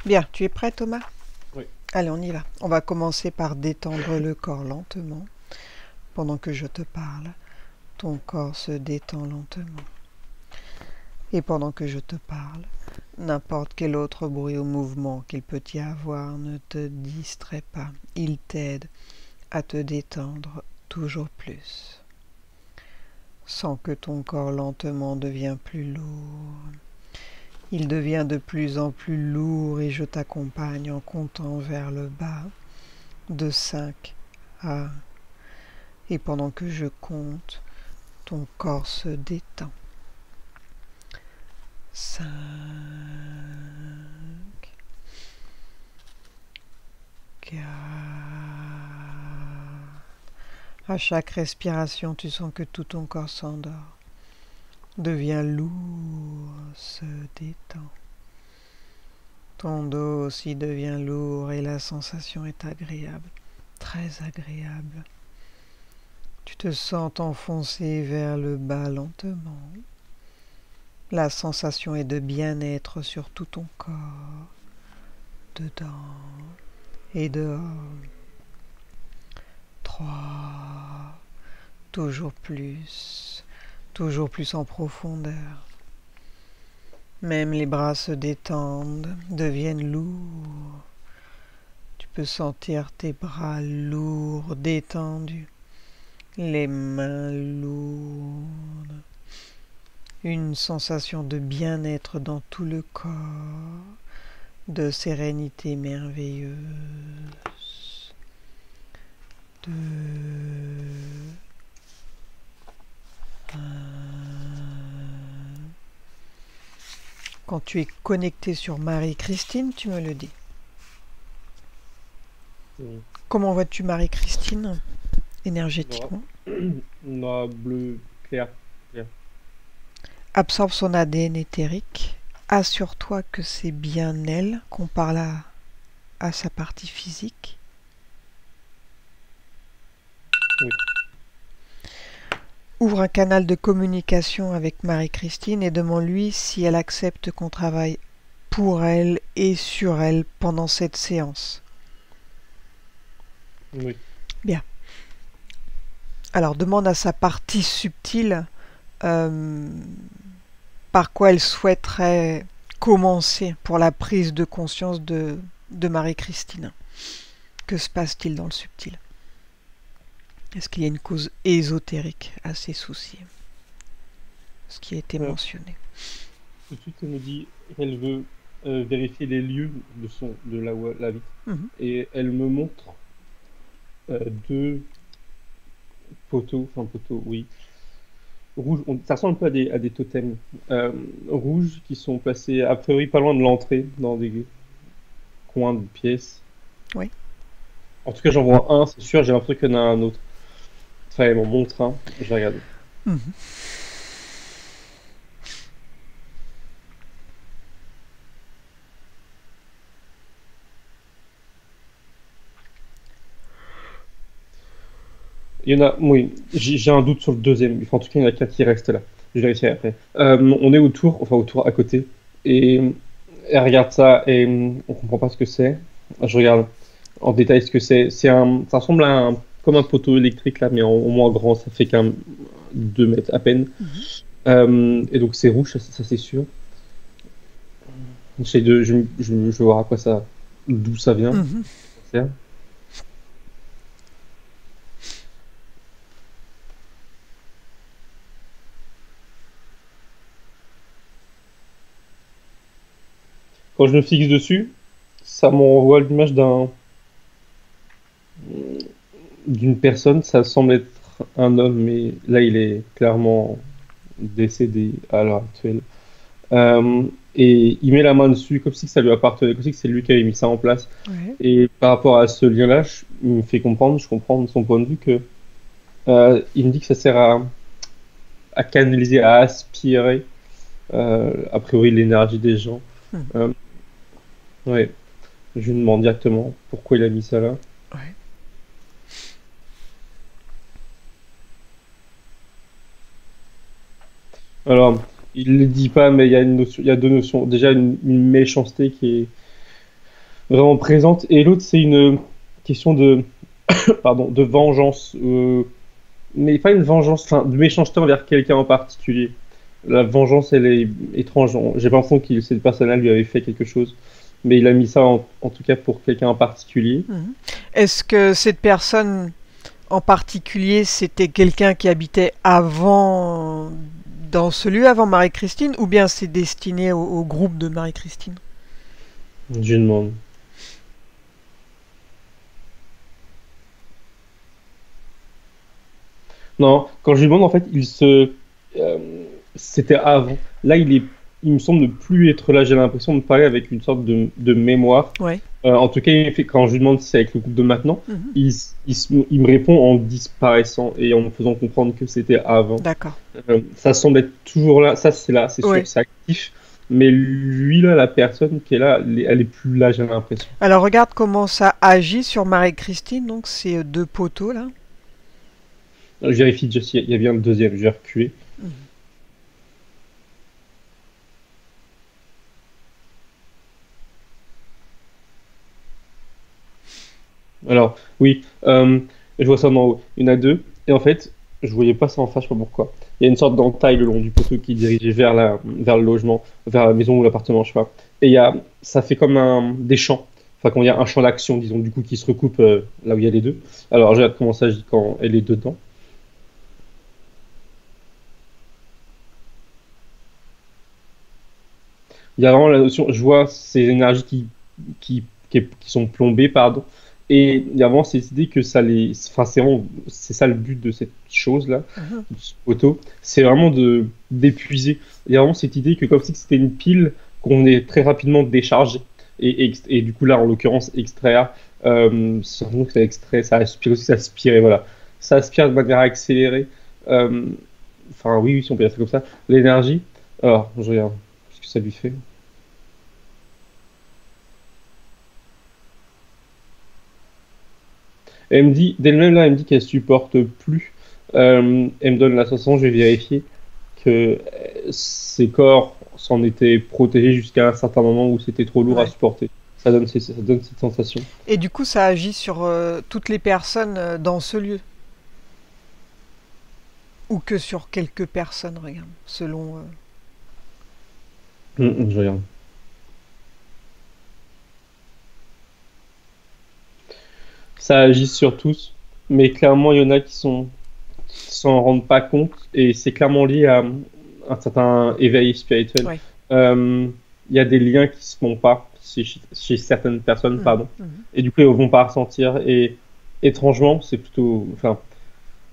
Bien, tu es prêt, Thomas? Oui. Allez, on y va. On va commencer par détendre le corps lentement. Pendant que je te parle, ton corps se détend lentement. Et pendant que je te parle, n'importe quel autre bruit ou mouvement qu'il peut y avoir ne te distrait pas. Il t'aide à te détendre toujours plus. Sens que ton corps lentement devient plus lourd. Il devient de plus en plus lourd et je t'accompagne en comptant vers le bas de 5 à... Et pendant que je compte, ton corps se détend. 5, 4. À chaque respiration, tu sens que tout ton corps s'endort, devient lourd, se détend. Ton dos aussi devient lourd et la sensation est agréable, très agréable. Tu te sens t'enfoncer vers le bas lentement. La sensation est de bien-être sur tout ton corps, dedans et dehors. 3, toujours plus en profondeur. Même les bras se détendent, deviennent lourds. Tu peux sentir tes bras lourds, détendus, les mains lourdes. Une sensation de bien-être dans tout le corps, de sérénité merveilleuse. 2, 1. Quand tu es connecté sur Marie-Christine, tu me le dis. Oui. Comment vois-tu Marie-Christine Noir. énergétiquement? Noir, bleu, clair. Clair. Absorbe son ADN éthérique. Assure-toi que c'est bien elle qu'on parle à sa partie physique. Oui. Ouvre un canal de communication avec Marie-Christine et demande-lui si elle accepte qu'on travaille pour elle et sur elle pendant cette séance. Oui. Bien. Alors demande à sa partie subtile euh, par quoi elle souhaiterait commencer pour la prise de conscience de Marie-Christine. Que se passe-t-il dans le subtil? Est-ce qu'il y a une cause ésotérique à ces soucis? Ce qui a été Euh, mentionné. Tout de suite, elle me dit qu'elle veut vérifier les lieux de là où elle habite. Mhm. Et elle me montre deux poteaux, oui, rouges. Ça ressemble un peu à des totems rouges qui sont placés a priori pas loin de l'entrée, dans des coins de pièces. Oui. En tout cas, j'en vois un, c'est sûr, j'ai l'impression qu'il y en a un autre. Enfin, elle m'en montre un, je vais regarder. Mhm. Il y en a, oui, j'ai un doute sur le deuxième. Enfin, en tout cas, il y en a qu'un qui reste là. Je vérifierai après. On est autour, à côté. Et elle regarde ça et on comprend pas ce que c'est. Je regarde en détail ce que c'est. Ça ressemble à comme un poteau électrique là, mais en moins grand. Ça fait qu'un 2 mètres à peine. Mhm. Et donc c'est rouge, ça c'est sûr. Je veux voir à quoi ça, d'où ça vient. Mhm. Ça sert. Quand je me fixe dessus, ça m'envoie l'image d'une personne, ça semble être un homme, mais là il est clairement décédé à l'heure actuelle. Euh, et il met la main dessus comme si ça lui appartenait, comme si c'est lui qui avait mis ça en place. Ouais. Et par rapport à ce lien-là, il me fait comprendre, je comprends de son point de vue que il me dit que ça sert à canaliser, à aspirer, a priori l'énergie des gens. Mhm. Euh, ouais, je lui demande directement pourquoi il a mis ça là. Ouais. Alors, il ne le dit pas, mais il y a une notion, il y a deux notions. Déjà, une méchanceté qui est. vraiment présente. Et l'autre, c'est une question de, pardon, de vengeance. Mais pas une vengeance, enfin, de méchanceté envers quelqu'un en particulier. La vengeance, elle est étrange. J'ai pas l'impression que cette personne-là lui avait fait quelque chose. Mais il a mis ça en tout cas pour quelqu'un en particulier. Mhm. Est-ce que cette personne en particulier, c'était quelqu'un qui habitait avant dans ce lieu, avant Marie-Christine, ou bien c'est destiné au groupe de Marie-Christine? Je lui demande. Non, quand je lui demande, en fait, euh, c'était avant. Là, il me semble ne plus être là. J'ai l'impression de parler avec une sorte de mémoire. Ouais. En tout cas, quand je lui demande si c'est avec le groupe de maintenant, Mhm. il me répond en disparaissant et en me faisant comprendre que c'était avant. D'accord. Ça semble être toujours là. Ça, c'est là, c'est sûr, Ouais. c'est actif. Mais lui, là, la personne qui est là, elle est plus là, j'ai l'impression. Alors regarde comment ça agit sur Marie-Christine, donc ces deux poteaux là. Je vérifie déjà s'il y a bien le deuxième. Je vais reculer. Mhm. Alors, oui, je vois ça d'en haut. Il y en a deux. Et en fait, je voyais pas ça en face, je sais pas pourquoi. Il y a une sorte d'entaille le long du poteau qui dirigeait vers le logement, vers la maison ou l'appartement, je sais pas. Et ça fait comme des champs. Enfin, quand il y a un champ d'action, disons, du coup, qui se recoupe là où il y a les deux. Alors, je regarde comment ça agit quand elle est dedans. Il y a vraiment la notion, je vois ces énergies qui sont plombées, pardon. Et il y a vraiment cette idée que enfin, c'est ça le but de cette chose-là, Mhm. de ce poteau. C'est vraiment d'épuiser. Il y a vraiment cette idée que comme si c'était une pile qu'on est très rapidement déchargé. Et du coup, là, en l'occurrence, extraire, c'est vraiment que ça extrait, ça aspire aussi, ça aspire, et voilà. Ça aspire de manière accélérée. Euh, enfin, oui, si on peut dire ça comme ça. L'énergie. Alors, je regarde ce que ça lui fait. Elle me dit, d'elle-même là, elle me dit qu'elle supporte plus. Elle me donne la sensation, je vais vérifier, que ses corps s'en étaient protégés jusqu'à un certain moment où c'était trop lourd à Ouais. supporter. Ça donne cette sensation. Et du coup, ça agit sur toutes les personnes dans ce lieu, ou que sur quelques personnes, regarde, selon. Je regarde. Ça agit sur tous, mais clairement, il y en a qui s'en rendent pas compte, et c'est clairement lié à un certain éveil spirituel. Ouais. Euh, Il y a des liens qui se font pas chez certaines personnes, Mhm. pardon, Mhm. et du coup, ils vont pas ressentir. Et étrangement, c'est plutôt, enfin,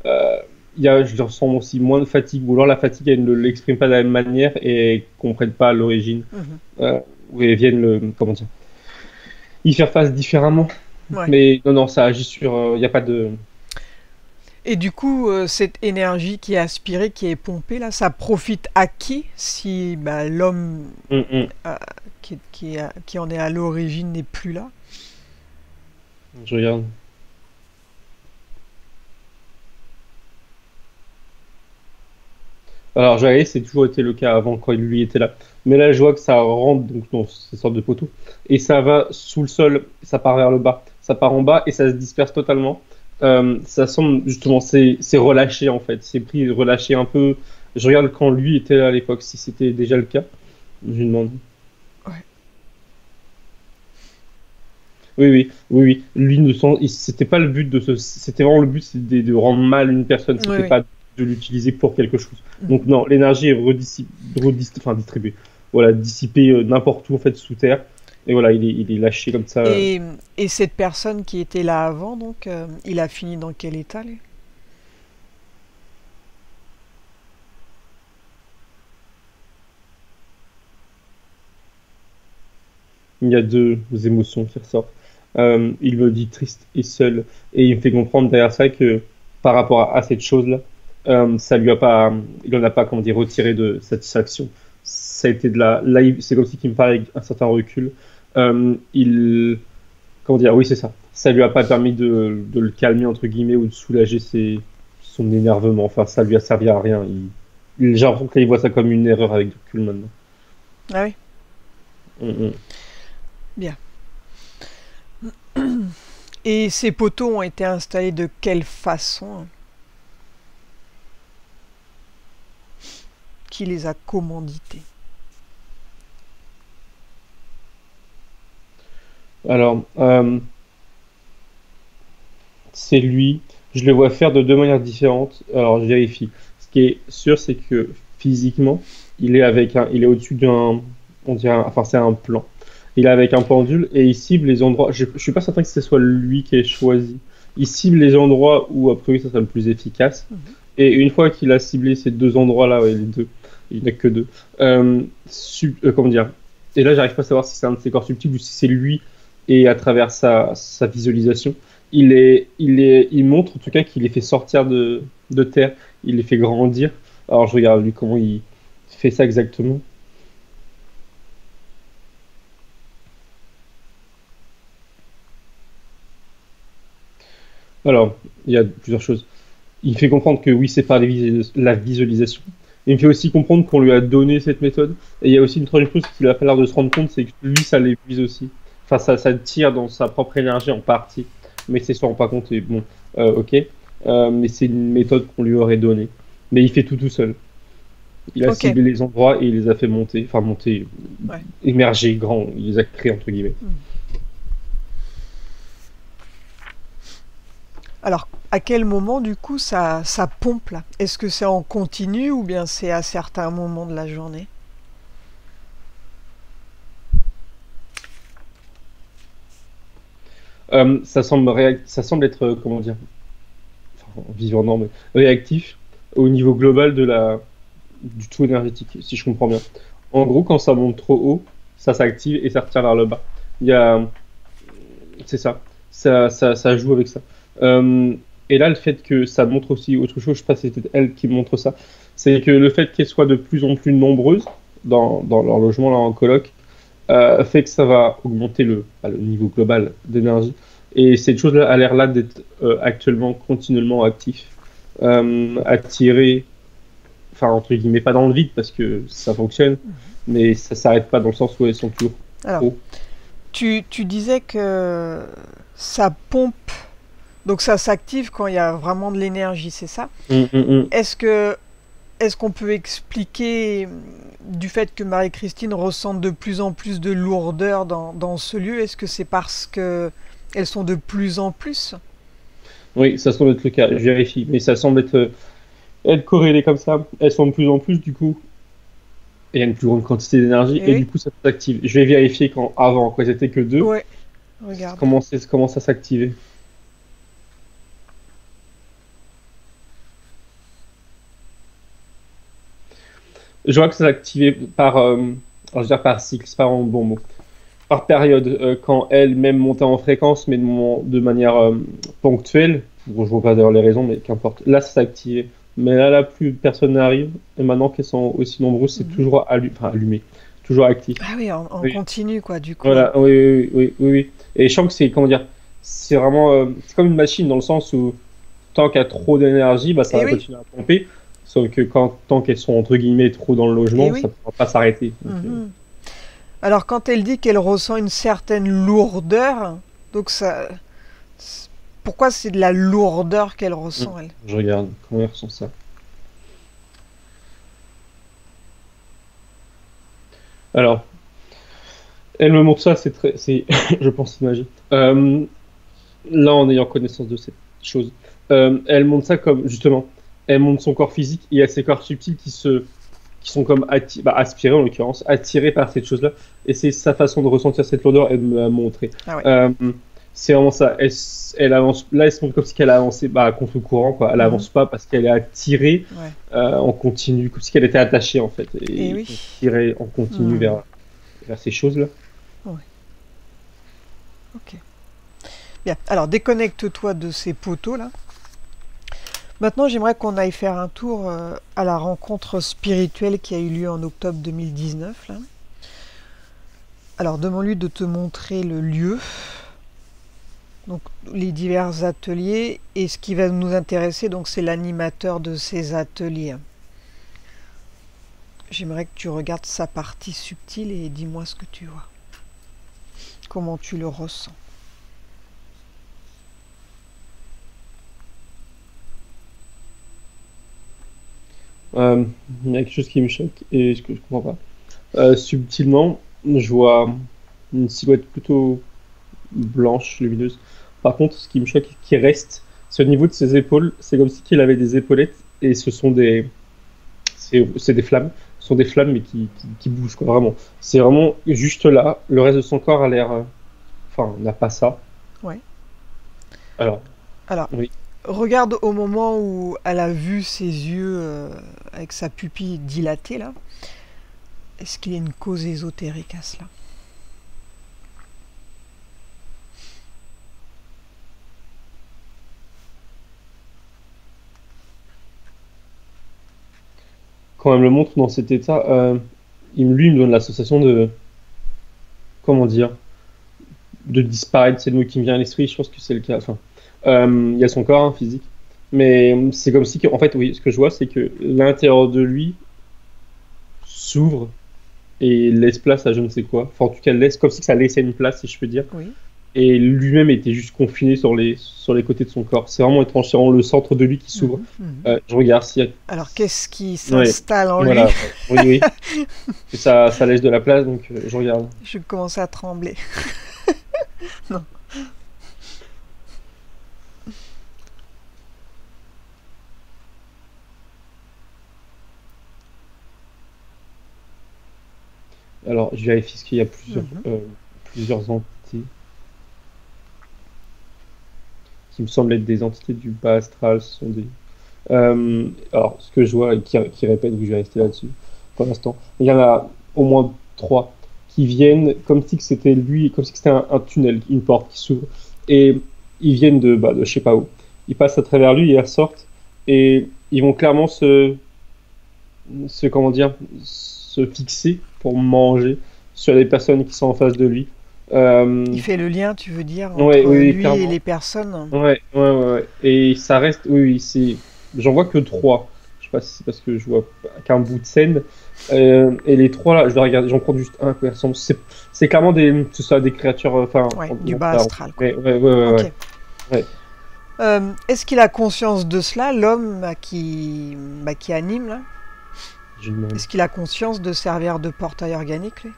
euh, je ressens aussi moins de fatigue, ou alors la fatigue, elle ne l'exprime pas de la même manière et ne comprennent pas l'origine, Mhm. euh, où elles viennent comment dire, y faire face différemment. Ouais. Mais non, non, ça agit sur, il n'y a pas de. Et du coup, cette énergie qui est aspirée, qui est pompée là, ça profite à qui si bah, l'homme Hum, hum. qui en est à l'origine n'est plus là? Je regarde. Alors, je vais c'est toujours été le cas avant quand il lui était là. Mais là, je vois que ça rentre donc dans ces sortes de poteaux. Et ça va sous le sol, ça part vers le bas. Ça part en bas et ça se disperse totalement. Ça semble justement, c'est relâché en fait. C'est pris, relâché un peu. Je regarde quand lui était là à l'époque, si c'était déjà le cas. Je lui demande. Ouais. Oui, oui, oui, oui. Lui ne sent, c'était pas le but c'était vraiment le but, c'était de rendre mal une personne. Oui, C'était oui. pas de l'utiliser pour quelque chose. Mhm. Donc non, l'énergie est enfin distribuée. Voilà, dissipée n'importe où en fait sous terre. Et voilà, il est lâché comme ça. Et, et cette personne qui était là avant, donc, il a fini dans quel état, lui? Il y a deux émotions qui ressortent. Il me dit triste et seul, et il me fait comprendre derrière ça que par rapport à cette chose-là, ça lui a pas, il en a pas, comment dire, retiré de satisfaction. Ça a été c'est comme si qu'il me parlait avec un certain recul. Il, comment dire, oui c'est ça. Ça lui a pas permis de le calmer entre guillemets ou de soulager son énervement. Enfin, ça lui a servi à rien. J'ai l'impression qu'il voit ça comme une erreur avec du recul maintenant. Ah oui, Mm, mm. bien. Et ces poteaux ont été installés de quelle façon? Qui les a commandités? Alors, c'est lui. Je le vois faire de deux manières différentes. Alors, je vérifie. Ce qui est sûr, c'est que physiquement, il est au-dessus d'un, on dirait, enfin, c'est un plan. Il est avec un pendule et il cible les endroits. Je suis pas certain que ce soit lui qui ait choisi. Il cible les endroits où, a priori, ça sera le plus efficace. Mhm. Et une fois qu'il a ciblé ces deux endroits-là, ouais, les deux, il n'y en a que deux. Comment dire? Et là, j'arrive pas à savoir si c'est un de ses corps subtils ou si c'est lui et à travers sa visualisation il montre en tout cas qu'il les fait sortir de terre, il les fait grandir. Alors je regarde lui comment il fait ça exactement. Alors, il y a plusieurs choses. Il fait comprendre que oui, c'est par la visualisation. Il me fait aussi comprendre qu'on lui a donné cette méthode. Et il y a aussi une troisième chose qu'il a pas l'air de se rendre compte, c'est que lui, ça l'épuise aussi. Enfin, ça le tire dans sa propre énergie en partie. Mais c'est s'en rend pas compte. Et bon, ok. Mais c'est une méthode qu'on lui aurait donnée. Mais il fait tout seul. Il a Ok. ciblé les endroits et il les a fait monter. Enfin, monter, Ouais. émerger, grand. Il les a créés, entre guillemets. Alors, à quel moment, du coup, ça pompe là? Est-ce que c'est en continu ou bien c'est à certains moments de la journée? Ça semble être, comment dire, enfin, vivant, non, mais réactif au niveau global du tout énergétique, si je comprends bien. En gros, quand ça monte trop haut, ça s'active et ça retire vers le bas. Il y a, c'est ça. Ça joue avec ça. Euh, et là, le fait que ça montre aussi autre chose, je sais pas si c'était elle qui montre ça, c'est que le fait qu'elles soient de plus en plus nombreuses dans leur logement, là, en coloc, fait que ça va augmenter le niveau global d'énergie. Et cette chose-là a l'air là d'être actuellement continuellement actif, attiré, enfin entre guillemets pas dans le vide parce que ça fonctionne, mais ça s'arrête pas dans le sens où elles sont toujours Alors, trop. tu disais que ça pompe, donc ça s'active quand il y a vraiment de l'énergie, c'est ça? Hum, hum, hum. Est-ce que est-ce qu'on peut expliquer du fait que Marie-Christine ressente de plus en plus de lourdeur dans ce lieu? Est-ce que c'est parce que elles sont de plus en plus? Oui, ça semble être le cas, je vérifie, mais ça semble être corrélé comme ça. Elles sont de plus en plus du coup, et il y a une plus grande quantité d'énergie, Eh et oui. du coup ça s'active. Je vais vérifier quand avant, quand c'était que deux, Ouais, regarde. ça commence à s'activer. Je vois que ça s'activait par, alors je veux dire par cycle, c'est pas un bon mot, par période, quand elle-même montait en fréquence, mais de manière ponctuelle. Bon, je vois pas d'ailleurs les raisons, mais qu'importe. Là, ça s'est activé. Mais là, plus personne n'arrive. Et maintenant qu'elles sont aussi nombreuses, c'est Mhm. toujours enfin, allumé, toujours actif. Ah oui, en Oui. continu, quoi, du coup. Voilà, oui, oui, oui, oui, oui. Et je sens que c'est, comment dire, c'est vraiment, c'est comme une machine dans le sens où tant qu'il y a trop d'énergie, bah, ça Eh va oui, continuer à pomper. Sauf que tant qu'elles sont entre guillemets trop dans le eh logement, ça oui. ne pourra pas s'arrêter. Donc, Mhm. Alors, quand elle dit qu'elle ressent une certaine lourdeur, donc ça, pourquoi c'est de la lourdeur qu'elle ressent, elle? je regarde comment elle ressent ça. Alors, elle me montre ça, je pense, magique. Là, en ayant connaissance de cette chose, elle montre ça comme, justement, elle montre son corps physique et il y a ses corps subtils qui sont comme aspirés, en l'occurrence, attirés par cette chose-là. Et c'est sa façon de ressentir cette lourdeur, elle me l'a montré. Ah ouais. Euh, c'est vraiment ça. Elle avance, là, elle se montre comme si elle avançait contre le courant, quoi. Elle Mhm. avance pas parce qu'elle est attirée Ouais. en continu, comme si elle était attachée, en fait, Eh et oui. tirée en continu Mhm. vers ces choses-là. Ouais. Ok. Bien. Alors, déconnecte-toi de ces poteaux là. Maintenant, j'aimerais qu'on aille faire un tour à la rencontre spirituelle qui a eu lieu en octobre 2019 là. Alors, demande-lui de te montrer le lieu, donc les divers ateliers, et ce qui va nous intéresser, donc c'est l'animateur de ces ateliers. J'aimerais que tu regardes sa partie subtile et dis-moi ce que tu vois. Comment tu le ressens. Euh, il y a quelque chose qui me choque et que je comprends pas. Subtilement, je vois une silhouette plutôt blanche, lumineuse. Par contre, ce qui me choque, qui reste, c'est au niveau de ses épaules. C'est comme si qu'il avait des épaulettes et ce sont c'est des flammes. Ce sont des flammes mais qui bougent quoi, vraiment. C'est vraiment juste là. Le reste de son corps a l'air, enfin, n'a pas ça. Ouais. Alors, Alors, oui. regarde au moment où elle a vu ses yeux avec sa pupille dilatée là. Est-ce qu'il y a une cause ésotérique à cela? Quand elle me le montre dans cet état, lui, il me donne l'association de, comment dire, de disparaître. C'est le mot qui me vient à l'esprit. Je pense que c'est le cas. Enfin, il y a son corps hein, physique, mais c'est comme si, en fait, oui, ce que je vois, c'est que l'intérieur de lui s'ouvre et laisse place à je ne sais quoi. Enfin, en tout cas, laisse comme si ça laissait une place, si je peux dire. Oui. Et lui-même était juste confiné sur les côtés de son corps. C'est vraiment étrange. C'est vraiment le centre de lui qui s'ouvre. Mhm, mhm. Je regarde s'il y a. Alors, qu'est-ce qui Ouais, s'installe en lui? voilà. Oui, oui. Et ça laisse de la place, donc je regarde. Je commence à trembler. Non. Alors, je vérifie ce qu'il y a Mhm. plusieurs entités qui me semblent être des entités du bas astral. Ce sont des. Alors, ce que je vois et qui répète, je vais rester là-dessus pour l'instant. Il y en a au moins trois qui viennent comme si que c'était lui, comme si que c'était un tunnel, une porte qui s'ouvre. Et ils viennent de je sais pas où. Ils passent à travers lui et ils ressortent. Et ils vont clairement comment dire, se fixer pour manger sur les personnes qui sont en face de lui. Il Euh, fait le lien, tu veux dire, ouais, entre oui, oui, lui et clairement. les personnes. Ouais. Et ça reste, oui, oui, j'en vois que trois. Je sais pas si c'est parce que je vois qu'un bout de scène. Et les trois là, je vais regarder, j'en prends juste un, quoi. C'est clairement que ce soit des créatures, enfin, Ouais, du non, bas ça, astral, quoi. ouais. Ok. Ouais. Est-ce qu'il a conscience de cela, l'homme qui anime, là? Je demande. Est-ce qu'il a conscience de servir de portail organique, lui?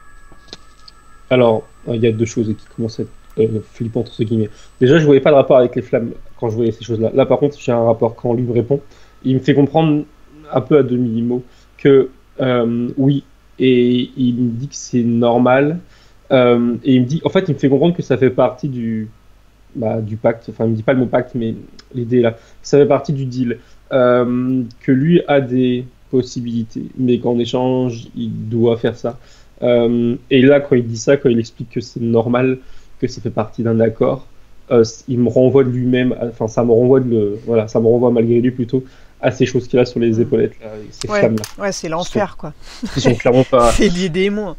Alors, il y a deux choses qui commencent à être flippantes, entre guillemets. Déjà, je voyais pas de rapport avec les flammes quand je voyais ces choses-là. Là, par contre, j'ai un rapport quand lui me répond. Il me fait comprendre un peu à demi-mot que oui, et il me dit que c'est normal. Et il me dit, en fait, il me fait comprendre que ça fait partie du pacte. Enfin, il me dit pas le mot pacte, mais l'idée là. Ça fait partie du deal. Que lui a des possibilités, mais qu'en échange, il doit faire ça. Et là, quand il dit ça, quand il explique que c'est normal, que ça fait partie d'un accord, il me renvoie de lui-même, enfin, ça me renvoie voilà, ça me renvoie malgré lui plutôt à ces choses qu'il a sur les Hmm. épaulettes, là, et ces Ouais, flammes-là, ouais, c'est qui sont, l'enfer, quoi. qui sont clairement pas. C'est les démons.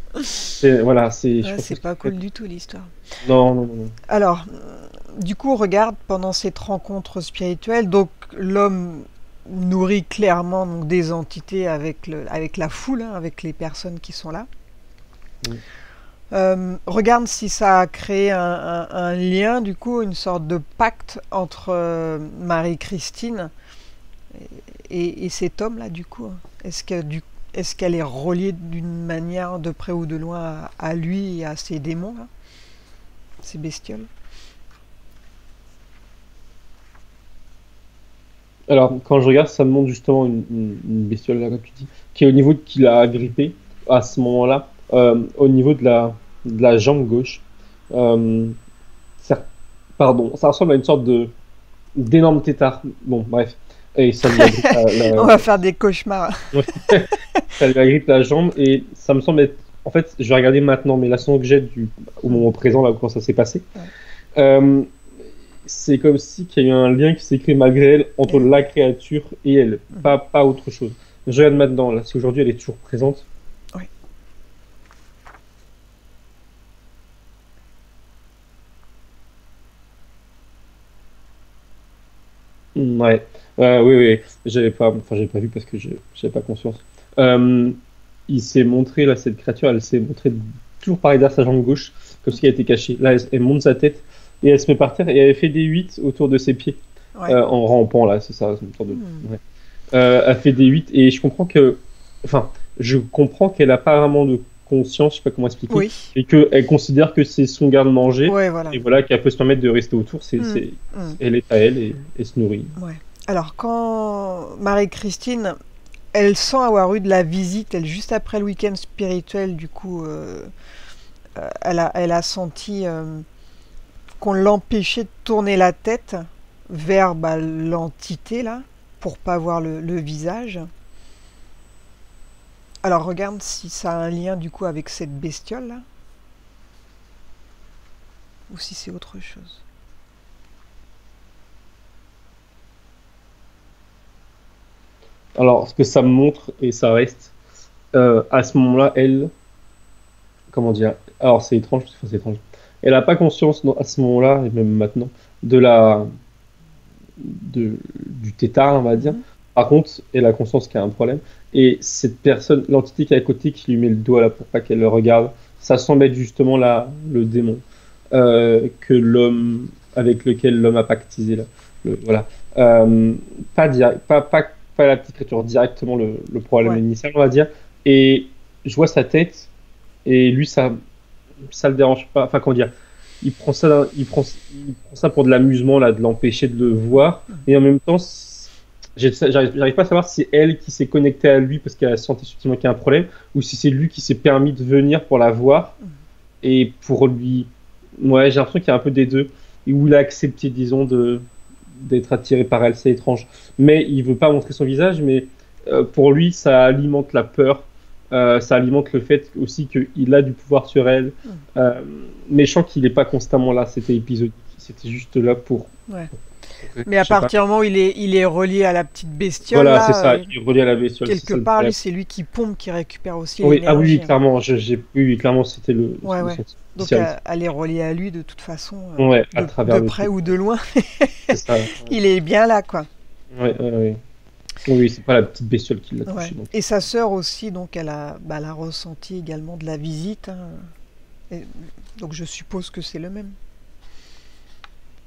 Voilà, je Ouais, pense que c'est c'est. pas cool du tout, l'histoire. Non. Alors, du coup, regarde, pendant cette rencontre spirituelle, donc l'homme nourrit clairement donc, des entités avec la foule, hein, avec les personnes qui sont là. Mm. Regarde si ça a créé un lien, du coup, une sorte de pacte entre Marie-Christine et cet homme-là, du coup. Est-ce qu'elle est reliée d'une manière, de près ou de loin, à lui et à ces démons, là, ces bestioles? Alors, quand je regarde, ça me montre justement une bestiole, là, comme tu dis, qui est au niveau qui l'a agrippé à ce moment-là, au niveau de la jambe gauche. Euh, ça, pardon, ça ressemble à une sorte d'énorme tétard. Bon, bref. Et ça lui agrippe On va faire des cauchemars. ça lui agrippe la jambe et ça me semble être. En fait, je vais regarder maintenant, mais la son que j'ai au moment présent, là où quand ça s'est passé, Ouais. euh, c'est comme si qu'il y a eu un lien qui s'est créé malgré elle entre la créature et elle, Mhm. pas autre chose. Je regarde maintenant, là, si aujourd'hui elle est toujours présente. Ouais. Ouais. Oui, j'avais pas vu parce que j'avais pas conscience. Euh, il s'est montré, là, cette créature, elle s'est montrée toujours par derrière sa jambe gauche, comme si elle était cachée. Là, elle monte sa tête et elle se met par terre et elle fait des 8 autour de ses pieds, Ouais. en rampant, là, c'est ça, c'est une sorte de. Hmm. Ouais. Elle fait des 8 et je comprends que. Enfin, je comprends qu'elle a pas vraiment de conscience, je sais pas comment expliquer, Oui, et qu'elle considère que c'est son garde-manger, ouais, voilà. et voilà, qu'elle peut se permettre de rester autour, Mm, mm, elle est à elle et se nourrit. ouais. Alors, quand Marie-Christine, elle sent avoir eu de la visite, elle, juste après le week-end spirituel, du coup, elle a senti qu'on l'empêchait de tourner la tête vers l'entité, là, pour pas voir le visage. Alors, regarde si ça a un lien, du coup, avec cette bestiole, là, ou si c'est autre chose. Alors, ce que ça me montre, et ça reste, à ce moment-là, elle, comment dire, alors c'est étrange, enfin, c'est étrange. Elle n'a pas conscience à ce moment-là, et même maintenant, de la, du tétard, on va dire. Mhm. Par contre, elle a conscience qu'il y a un problème. Et cette personne, l'entité qui est à côté, qui lui met le doigt là pour pas qu'elle le regarde, ça semble être justement là, le démon que l'homme, avec lequel l'homme a pactisé là. Voilà. Pas, pas la petite créature, directement le problème Ouais. initial, on va dire. Et je vois sa tête, et lui, ça le dérange pas. Enfin, comment dire, il prend ça pour de l'amusement, là, de l'empêcher de le voir. Et en même temps, j'arrive pas à savoir si c'est elle qui s'est connectée à lui parce qu'elle a senti subtilement qu'il y a un problème, ou si c'est lui qui s'est permis de venir pour la voir et pour lui. Ouais, j'ai l'impression qu'il y a un peu des deux, et où il a accepté, disons, d'être attiré par elle, c'est étrange. Mais il veut pas montrer son visage, mais pour lui, ça alimente la peur, ça alimente le fait aussi qu'il a du pouvoir sur elle. Euh, mais je sens qu'il n'est pas constamment là, c'était épisodique, c'était juste là Ouais. pour Mais à je sais pas. partir du moment où il est relié à la petite bestiole, Voilà, c'est là, ça, il est relié à la bestiole, c'est quelque ça le part, lui, problème. c'est lui qui pompe, qui récupère aussi Oui, ah oui, oui, l'énergie, hein. clairement, oui, oui, clairement, c'était Ouais, le ouais. sens Donc, initial. elle est reliée à lui de toute façon, Ouais, à de travers le près truc, ou de loin. c'est ça. Il est bien là, quoi. Ouais, ouais, ouais. Oui, c'est pas la petite bestiole qui l'a Ouais. touché. Donc. Et sa sœur aussi, donc, elle a ressenti également de la visite, hein. Et donc, je suppose que c'est le même.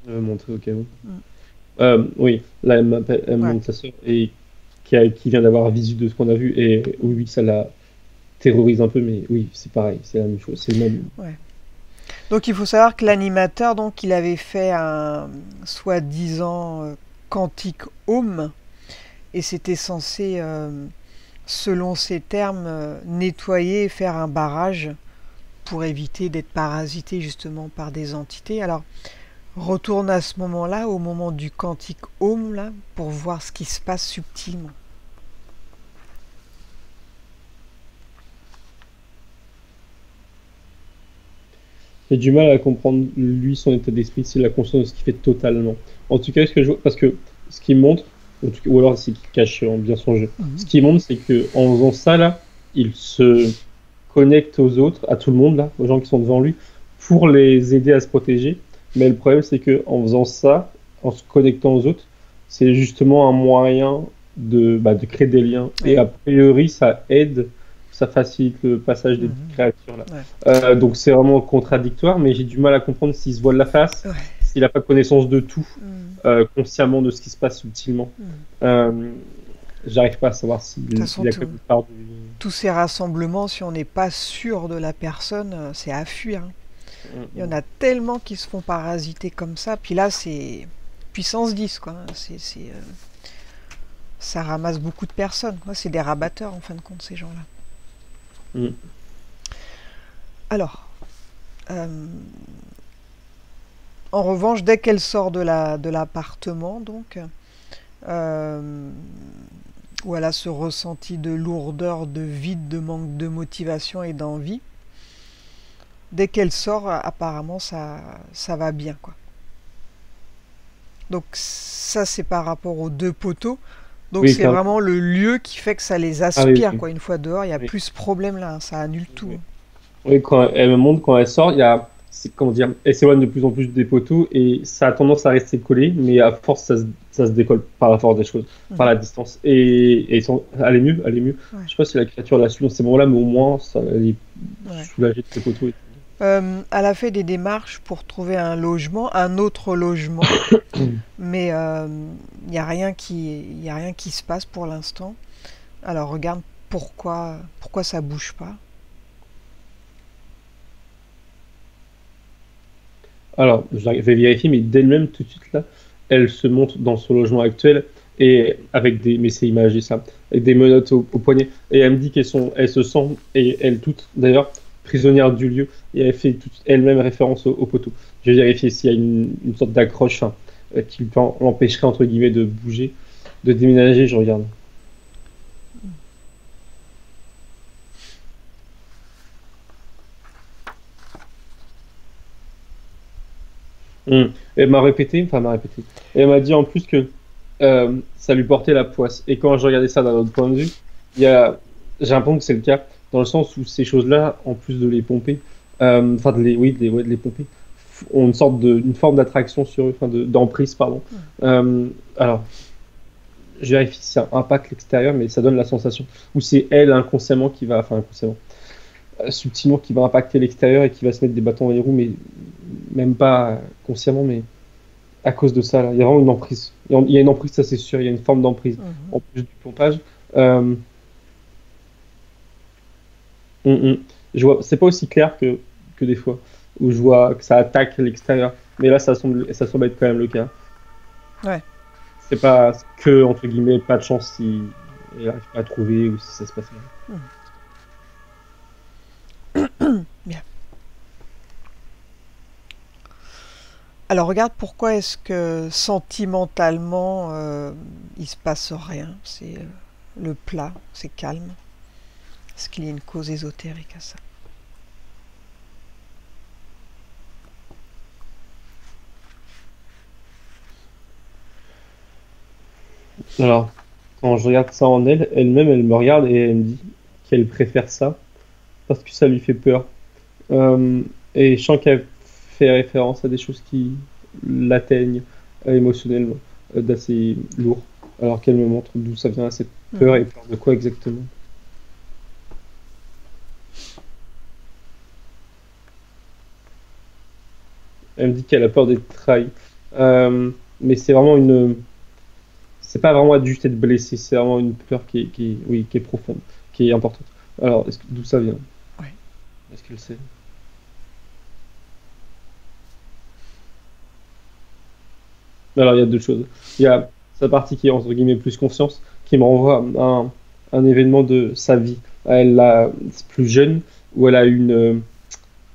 Montrer au cas où. Mm. Oui, là, elle me Ouais. montre sa sœur et qui vient d'avoir visu de ce qu'on a vu. Et oui, oui, ça la terrorise un peu, mais oui, c'est pareil, c'est la même chose, c'est le même. Ouais. Donc, il faut savoir que l'animateur, donc, il avait fait un soi-disant quantique home, et c'était censé, selon ses termes, nettoyer et faire un barrage pour éviter d'être parasité justement par des entités. Alors, retourne à ce moment-là, au moment du quantique home, là, pour voir ce qui se passe subtilement. J'ai du mal à comprendre, lui, son état d'esprit, s'il a conscience de ce qu'il fait totalement. En tout cas, ce que je vois, parce que ce qu'il montre, ou alors c'est qu'il cache bien son jeu, ce Mhm. qu'il montre, c'est que en faisant ça, là, il se connecte aux autres, à tout le monde, là, aux gens qui sont devant lui, pour les aider à se protéger. Mais le problème, c'est que en faisant ça, en se connectant aux autres, c'est justement un moyen de créer des liens. Et Ouais. a priori, ça aide, ça facilite le passage des Mhm. créatures, là. Ouais. Donc c'est vraiment contradictoire, mais j'ai du mal à comprendre s'il se voile la face, Ouais. s'il n'a pas connaissance de tout, Mhm. consciemment de ce qui se passe subtilement. Mhm. Euh, J'arrive pas à savoir De toute façon, il a comme une part du... tous ces rassemblements, si on n'est pas sûr de la personne, c'est à fuir, hein. Il y en a tellement qui se font parasiter comme ça. Puis là, c'est puissance 10, quoi. Ça ramasse beaucoup de personnes, quoi. C'est des rabatteurs, en fin de compte, ces gens-là. Mm. Alors, euh, en revanche, dès qu'elle sort de l'appartement, donc, euh, où elle a ce ressenti de lourdeur, de vide, de manque de motivation et d'envie, dès qu'elle sort, apparemment, ça va bien, quoi. Donc ça, c'est par rapport aux deux poteaux. Donc Oui, c'est clairement. vraiment le lieu qui fait que ça les Ah oui, aspire, oui. quoi. Une fois dehors, il n'y a Oui. plus ce problème-là, hein. Ça annule tout, Oui. hein. Oui, quand elle me montre quand elle sort, il y a, comment dire, elle s'éloigne de plus en plus des poteaux et ça a tendance à rester collé, mais à force ça se décolle par la force des choses, par la distance. Elle est mieux, elle est mieux. Ouais. Je sais pas si la créature l'a su dans ces moments-là, mais au moins ça, elle est Ouais. soulagée de ses poteaux. Elle a fait des démarches pour trouver un logement, un autre logement, mais il n'y a rien y a rien qui se passe pour l'instant. Alors regarde pourquoi ça bouge pas. Alors, je vais vérifier, mais d'elle-même, tout de suite, là, elle se montre dans son logement actuel, et avec des, mais c'est imagé ça, avec des menottes au poignet, et elle me dit elle se sent, et elle toute, d'ailleurs, prisonnière du lieu, et elle fait elle-même référence au poteau. Je vais vérifier s'il y a une sorte d'accroche, hein, qui l'empêcherait, entre guillemets, de bouger, de déménager, je regarde. Hmm. Elle m'a répété, enfin, elle m'a répété. Et elle m'a dit en plus que ça lui portait la poisse. Et quand je regardais ça d'un autre point de vue, il y a, j'ai l'impression que c'est le cas, dans le sens où ces choses-là, en plus de les pomper, enfin, oui, ouais, de les pomper, ont une forme d'attraction sur eux, enfin, d'emprise, pardon. Alors, je vérifie si ça impacte l'extérieur, mais ça donne la sensation. Ou c'est elle inconsciemment qui va, enfin, inconsciemment, subtilement qui va impacter l'extérieur et qui va se mettre des bâtons dans les roues, mais même pas consciemment, mais à cause de ça, là. Il y a vraiment une emprise. Il y a une emprise, ça c'est sûr, il y a une forme d'emprise. Mhm. En plus du pompage. Euh, je vois, c'est pas aussi clair que des fois, où je vois que ça attaque l'extérieur. Mais là, ça semble être quand même le cas. Ouais. C'est pas que, entre guillemets, pas de chance si il n'arrive pas à trouver ou si ça se passe mal. Bien. Alors regarde pourquoi est-ce que sentimentalement il se passe rien. C'est le plat, c'est calme. Est-ce qu'il y a une cause ésotérique à ça? Alors, quand je regarde ça en elle, elle-même, elle me regarde et elle me dit qu'elle préfère ça parce que ça lui fait peur. Euh, et je sens qu'elle fait référence à des choses qui l'atteignent émotionnellement, d'assez lourd, alors qu'elle me montre d'où ça vient, cette peur Mhm. et peur de quoi exactement. Elle me dit qu'elle a peur d'être trahie. Mais c'est vraiment une. C'est pas vraiment juste être blessé, c'est vraiment une peur oui, qui est profonde, qui est importante. Alors, d'où ça vient? Ouais. Est-ce qu'elle sait? Alors, il y a deux choses. Il y a sa partie qui est entre guillemets plus conscience, qui me renvoie à un événement de sa vie. Elle a plus jeune, où elle a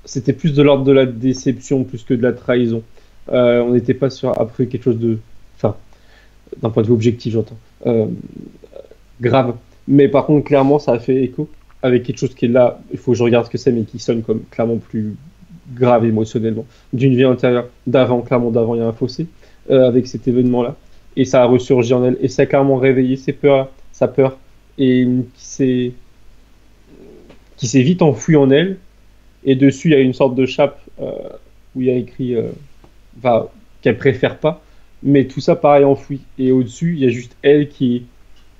c'était plus de l'ordre de la déception plus que de la trahison. On n'était pas sur après quelque chose de, enfin, d'un point de vue objectif, j'entends, grave. Mais par contre, clairement, ça a fait écho avec quelque chose qui est là. Il faut que je regarde ce que c'est, mais qui sonne comme clairement plus grave émotionnellement, d'une vie antérieure, d'avant, clairement d'avant, il y a un fossé avec cet événement-là. Et ça a ressurgi en elle, et ça a clairement réveillé ses peurs, sa peur, et qui s'est vite enfoui en elle. Et dessus, il y a une sorte de chape où il y a écrit enfin, qu'elle préfère pas. Mais tout ça, pareil, enfoui. Et au-dessus, il y a juste elle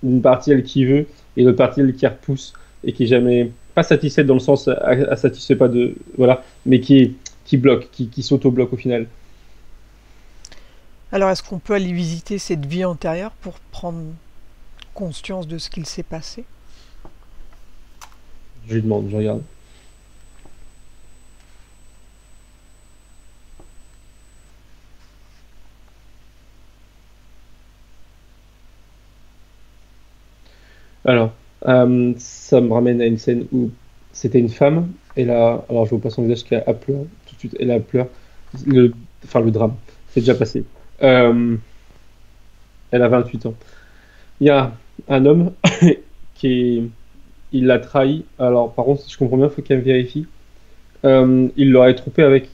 une partie, elle qui veut, et l'autre partie, elle qui repousse, et qui est jamais, pas satisfaite dans le sens, elle satisfait pas de, voilà, mais qui bloque, qui s'auto-bloque au final. Alors est-ce qu'on peut aller visiter cette vie antérieure pour prendre conscience de ce qu'il s'est passé? Je lui demande, je regarde. Alors, ça me ramène à une scène où c'était une femme, alors je vois pas son visage qui a pleuré, tout de suite, elle a pleuré, le, enfin le drame, c'est déjà passé. Euh, Elle a 28 ans. Il y a un homme qui est, il l'a trahi, alors par contre, si je comprends bien, il faut qu'elle vérifie. Il l'aurait trompé avec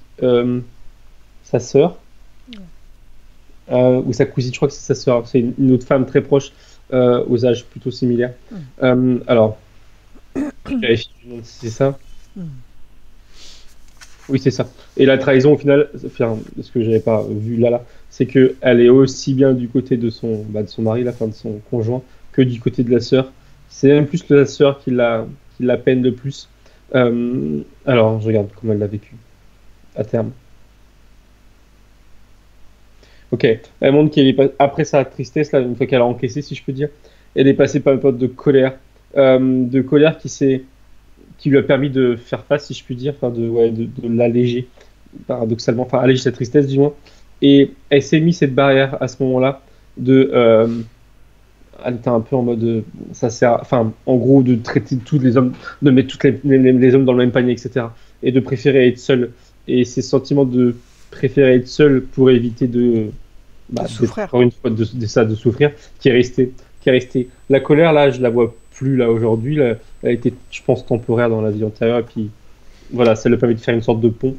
sa sœur, ou sa cousine, je crois que c'est sa sœur, c'est une autre femme très proche, aux âges plutôt similaires. Mhm. Alors, je vérifie, je me demande si c'est ça. Mhm. Oui, c'est ça. Et la trahison, au final, enfin, ce que j'avais pas vu là, c'est que elle est aussi bien du côté de son mari, la fin de son conjoint, que du côté de la sœur. C'est même plus que la sœur qui la peine le plus. Alors, je regarde comment elle l'a vécu à terme. Ok, elle montre qu'elle est après sa tristesse, là, une fois qu'elle a encaissé, si je peux dire, elle est passée par une période de colère qui lui a permis de faire face, si je puis dire, enfin ouais, de l'alléger, paradoxalement, enfin alléger sa tristesse du moins. Et elle s'est mis cette barrière à ce moment-là de, elle était un peu en mode, ça sert, enfin, en gros, de traiter tous les hommes, de mettre tous les hommes dans le même panier, etc. Et de préférer être seule. Et ces sentiments de préférer être seule pour éviter De souffrir. encore une fois, de souffrir, qui est resté. La colère, là, je la vois plus là aujourd'hui. Là, elle a été, je pense, temporaire dans la vie antérieure. Et puis, voilà, ça lui permet de faire une sorte de pont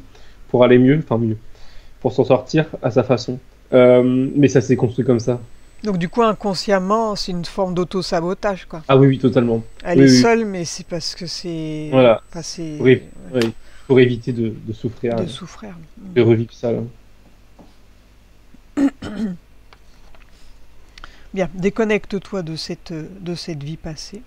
pour aller mieux, enfin mieux, pour s'en sortir à sa façon. Mais ça s'est construit comme ça. Donc du coup, inconsciemment, c'est une forme d'auto-sabotage, quoi. Ah oui, oui, totalement. Elle Oui, est oui, seule, mais c'est parce que c'est... voilà. Enfin, Pour, c'est... oui, pour éviter de souffrir, De souffrir. de revivre ça. Là. Bien, déconnecte-toi de cette vie passée.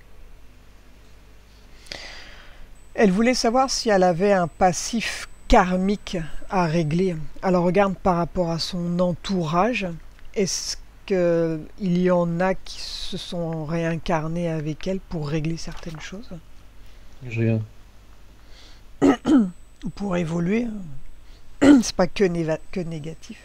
Elle voulait savoir si elle avait un passif karmique à régler. Alors regarde par rapport à son entourage. Est-ce qu'il y en a qui se sont réincarnés avec elle pour régler certaines choses? Je regarde. Ou pour évoluer? C'est pas que négatif.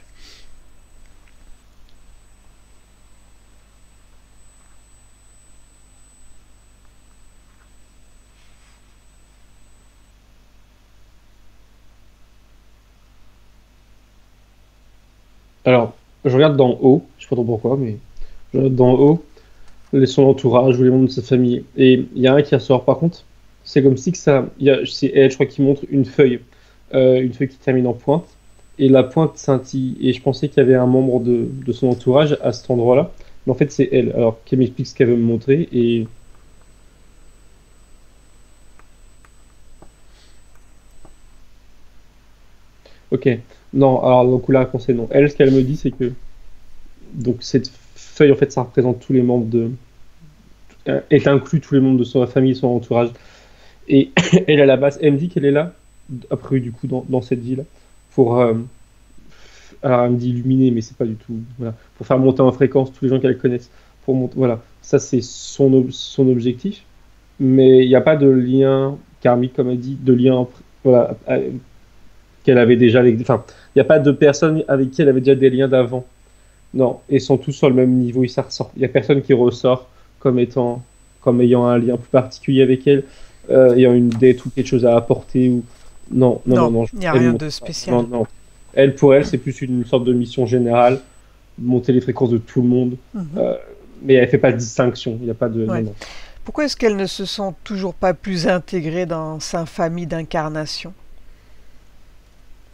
Alors, je regarde d'en haut, je sais pas trop pourquoi, mais je regarde d'en haut son entourage ou les membres de sa famille. Et il y a un qui ressort. Par contre, c'est comme si que ça. C'est elle, je crois, qui montre une feuille qui termine en pointe. Et la pointe scintille. Et je pensais qu'il y avait un membre de son entourage à cet endroit-là. Mais en fait, c'est elle. Alors, qu'elle m'explique ce qu'elle veut me montrer. Et. Ok. Non, alors, donc la réponse est non. Elle, ce qu'elle me dit, c'est que. Donc, cette feuille, en fait, ça représente tous les membres de. Est inclus tous les membres de sa famille et son entourage. Et elle, à la base, elle me dit qu'elle est là, après, du coup, dans cette vie-là, pour. Alors, elle me dit illuminer, mais c'est pas du tout. Voilà, pour faire monter en fréquence tous les gens qu'elle connaisse. Voilà, ça, c'est son objectif. Mais il n'y a pas de lien karmique, comme elle dit, de lien. Voilà, qu'elle avait déjà. Enfin, il n'y a pas de personne avec qui elle avait déjà des liens d'avant. Non, ils sont tous sur le même niveau, ça ressort. Il n'y a personne qui ressort comme ayant un lien plus particulier avec elle, ayant une dette ou quelque chose à apporter ou non, non, non, Non, non. il n'y a Elle rien montre de pas. spécial. Non, non. Elle, pour elle, c'est plus une sorte de mission générale, monter les fréquences de tout le monde, Mhm. euh, mais elle fait pas de distinction. Il n'y a pas de non, Ouais. non. Pourquoi est-ce qu'elle ne se sent toujours pas plus intégrée dans sa famille d'incarnation?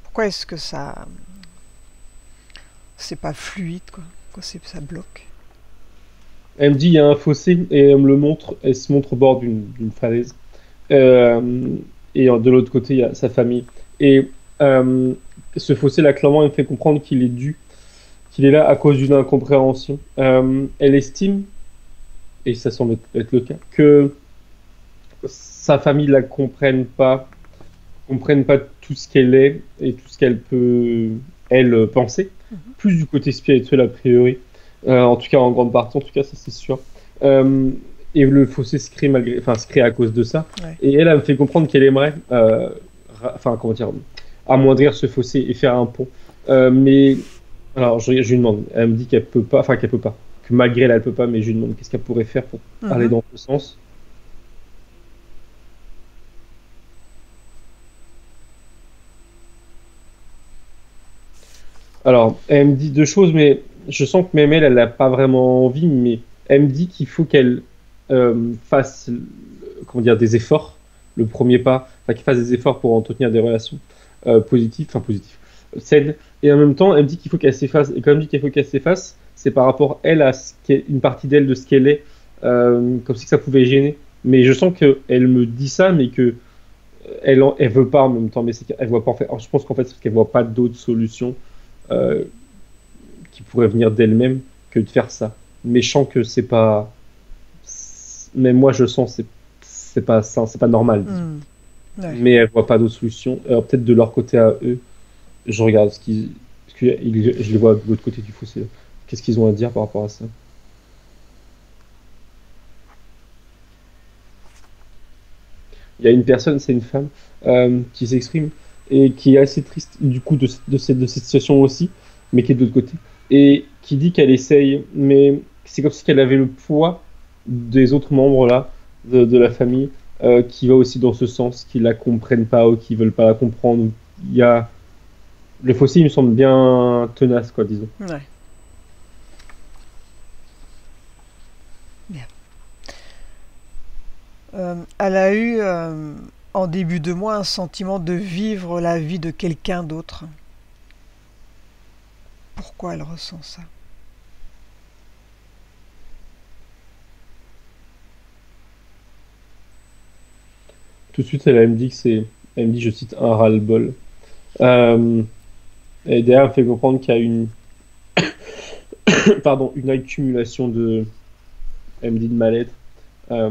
Pourquoi est-ce que ça... C'est pas fluide, quoi? Pourquoi ça bloque? Elle me dit il y a un fossé et elle me le montre. Elle se montre au bord d'une falaise. Euh, et de l'autre côté, il y a sa famille. Et euh, ce fossé-là, clairement, il me fait comprendre qu'il est là à cause d'une incompréhension. Elle estime, et ça semble être le cas, que sa famille la comprenne pas tout ce qu'elle est et tout ce qu'elle peut, elle, penser. Mhm. Plus du côté spirituel, a priori. En tout cas, en grande partie, en tout cas, ça c'est sûr. Euh, et le fossé se crée à cause de ça. Ouais. Et elle me fait comprendre qu'elle aimerait, enfin, comment dire, amoindrir ce fossé et faire un pont. Mais, alors, je lui demande, elle me dit qu'elle peut pas, enfin, qu'elle peut pas, que malgré elle, elle peut pas, mais je lui demande qu'est-ce qu'elle pourrait faire pour aller Mhm. dans ce sens. Alors, elle me dit deux choses, mais je sens que même elle n'a pas vraiment envie, mais elle me dit qu'il faut qu'elle fasse, comment dire, des efforts, le premier pas, enfin, qu'elle fasse des efforts pour entretenir des relations positives, saines, et en même temps, elle me dit qu'il faut qu'elle s'efface, et quand elle me dit qu'il faut qu'elle s'efface, c'est par rapport, elle, à une partie d'elle, de ce qu'elle est, comme si ça pouvait gêner. Mais je sens qu'elle me dit ça, mais que elle veut pas en même temps, mais c'est qu'elle voit pas, en fait, alors, je pense qu'en fait, c'est qu'elle voit pas d'autres solutions euh, qui pourrait venir d'elle-même que de faire ça. Mais je sens que c'est pas. Mais moi, je sens c'est pas ça, c'est pas normal. Disons. Mhm. Ouais. mais elle voit pas d'autre solution. Alors peut-être de leur côté à eux, je regarde parce que je les vois de l'autre côté du fossé, là. Qu'est-ce qu'ils ont à dire par rapport à ça? Il y a une personne, c'est une femme, qui s'exprime et qui est assez triste du coup de cette situation aussi, mais qui est de l'autre côté. Et qui dit qu'elle essaye, mais c'est comme si elle avait le poids des autres membres là, de la famille, qui va aussi dans ce sens, qui la comprennent pas ou qui veulent pas la comprendre. Il y a... Le fossé, il me semble bien tenace, quoi, disons. Ouais. Bien. Elle a eu en début de mois un sentiment de vivre la vie de quelqu'un d'autre. Pourquoi elle ressent ça? Tout de suite, elle me dit que c'est, elle me dit, je cite, un ras-le-bol. Euh, et derrière, elle me fait comprendre qu'il y a pardon, une accumulation de, elle me dit, de mal-être. Euh,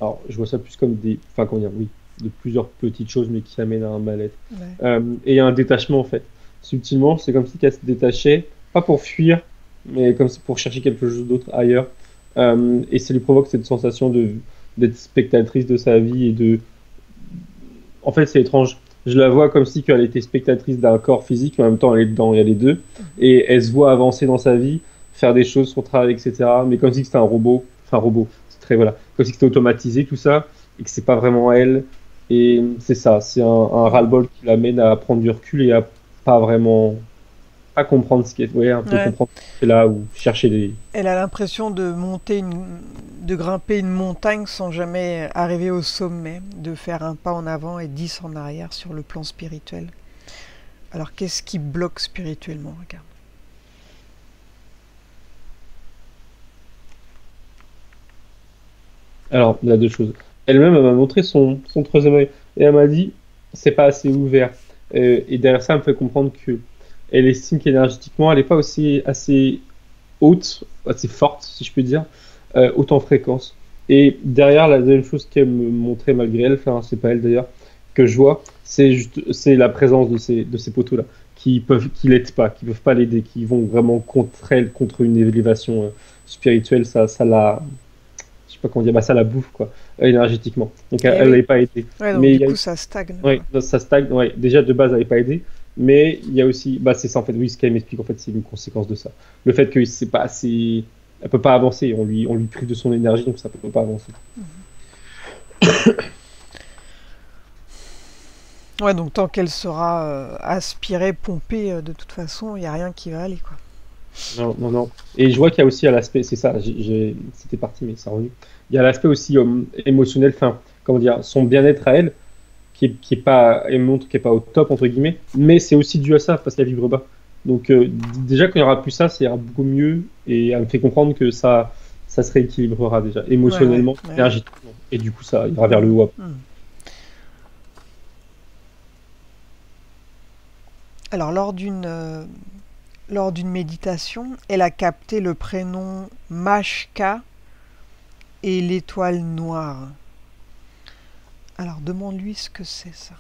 alors, je vois ça plus comme des, enfin, comment dire, oui, de plusieurs petites choses, mais qui amènent à un mal-être. Ouais. Et il y a un détachement, en fait. Subtilement, c'est comme si elle se détachait, pas pour fuir, mais comme si pour chercher quelque chose d'autre ailleurs. Et ça lui provoque cette sensation de d'être spectatrice de sa vie et de... En fait, c'est étrange. Je la vois comme si elle était spectatrice d'un corps physique, mais en même temps, elle est dedans, il y a les deux. Et elle se voit avancer dans sa vie, faire des choses, son travail, etc. Mais comme si c'était un robot. Enfin, robot. C'est très, voilà. Comme si c'était automatisé, tout ça, et que c'est pas vraiment elle. Et c'est ça, c'est un ras-le-bol qui l'amène à prendre du recul et à pas vraiment... pas comprendre ce qui est... Ouais, un peu Ouais. comprendre ce qui est là, ou chercher des... Elle a l'impression de grimper une montagne sans jamais arriver au sommet, de faire un pas en avant et 10 en arrière sur le plan spirituel. Alors qu'est-ce qui bloque spirituellement? Regarde. Alors, il y a deux choses. Elle-même, elle m'a montré son troisième œil. Et elle m'a dit, c'est pas assez ouvert. Et derrière ça, elle me fait comprendre que elle estime qu'énergétiquement, elle n'est pas aussi assez haute, assez forte, si je peux dire, haute en fréquence. Et derrière, la deuxième chose qu'elle me montrait malgré elle, enfin, c'est pas elle d'ailleurs, que je vois, c'est la présence de ces poteaux-là, qui l'aident pas, qui peuvent pas l'aider, qui vont vraiment contre elle, contre une élévation spirituelle, ça la, je sais pas comment dire, bah ça la bouffe quoi, énergétiquement. Donc Eh elle oui. n'avait pas aidé. Ouais, donc Mais il du y a coup aussi, ça stagne, ouais, quoi. ça stagne, ouais, déjà de base elle n'avait pas aidé, mais il y a aussi, bah c'est ça en fait, oui, ce qu'elle m'explique en fait, c'est une conséquence de ça. Le fait que c'est pas assez, elle peut pas avancer, on lui prive de son énergie, donc ça peut pas avancer. Ouais, donc tant qu'elle sera aspirée, pompée, de toute façon, il n'y a rien qui va aller, quoi. Non, non, non. Et je vois qu'il y a aussi à l'aspect, c'est ça, c'était parti, mais ça revenu. Il y a l'aspect aussi émotionnel, enfin, comment dire, son bien-être à elle, qui est pas, elle montre qu'elle est pas au top, entre guillemets, mais c'est aussi dû à ça, parce qu'elle vibre bas. Donc, déjà, quand il y aura plus ça, ça ira beaucoup mieux, et elle me fait comprendre que ça se rééquilibrera déjà, Ouais, ouais, émotionnellement, ouais, ouais. énergétiquement, et du coup, ça ira vers le haut. Hmm. Alors, lors d'une méditation, elle a capté le prénom Mashka et l'étoile noire. Alors, demande-lui ce que c'est ça.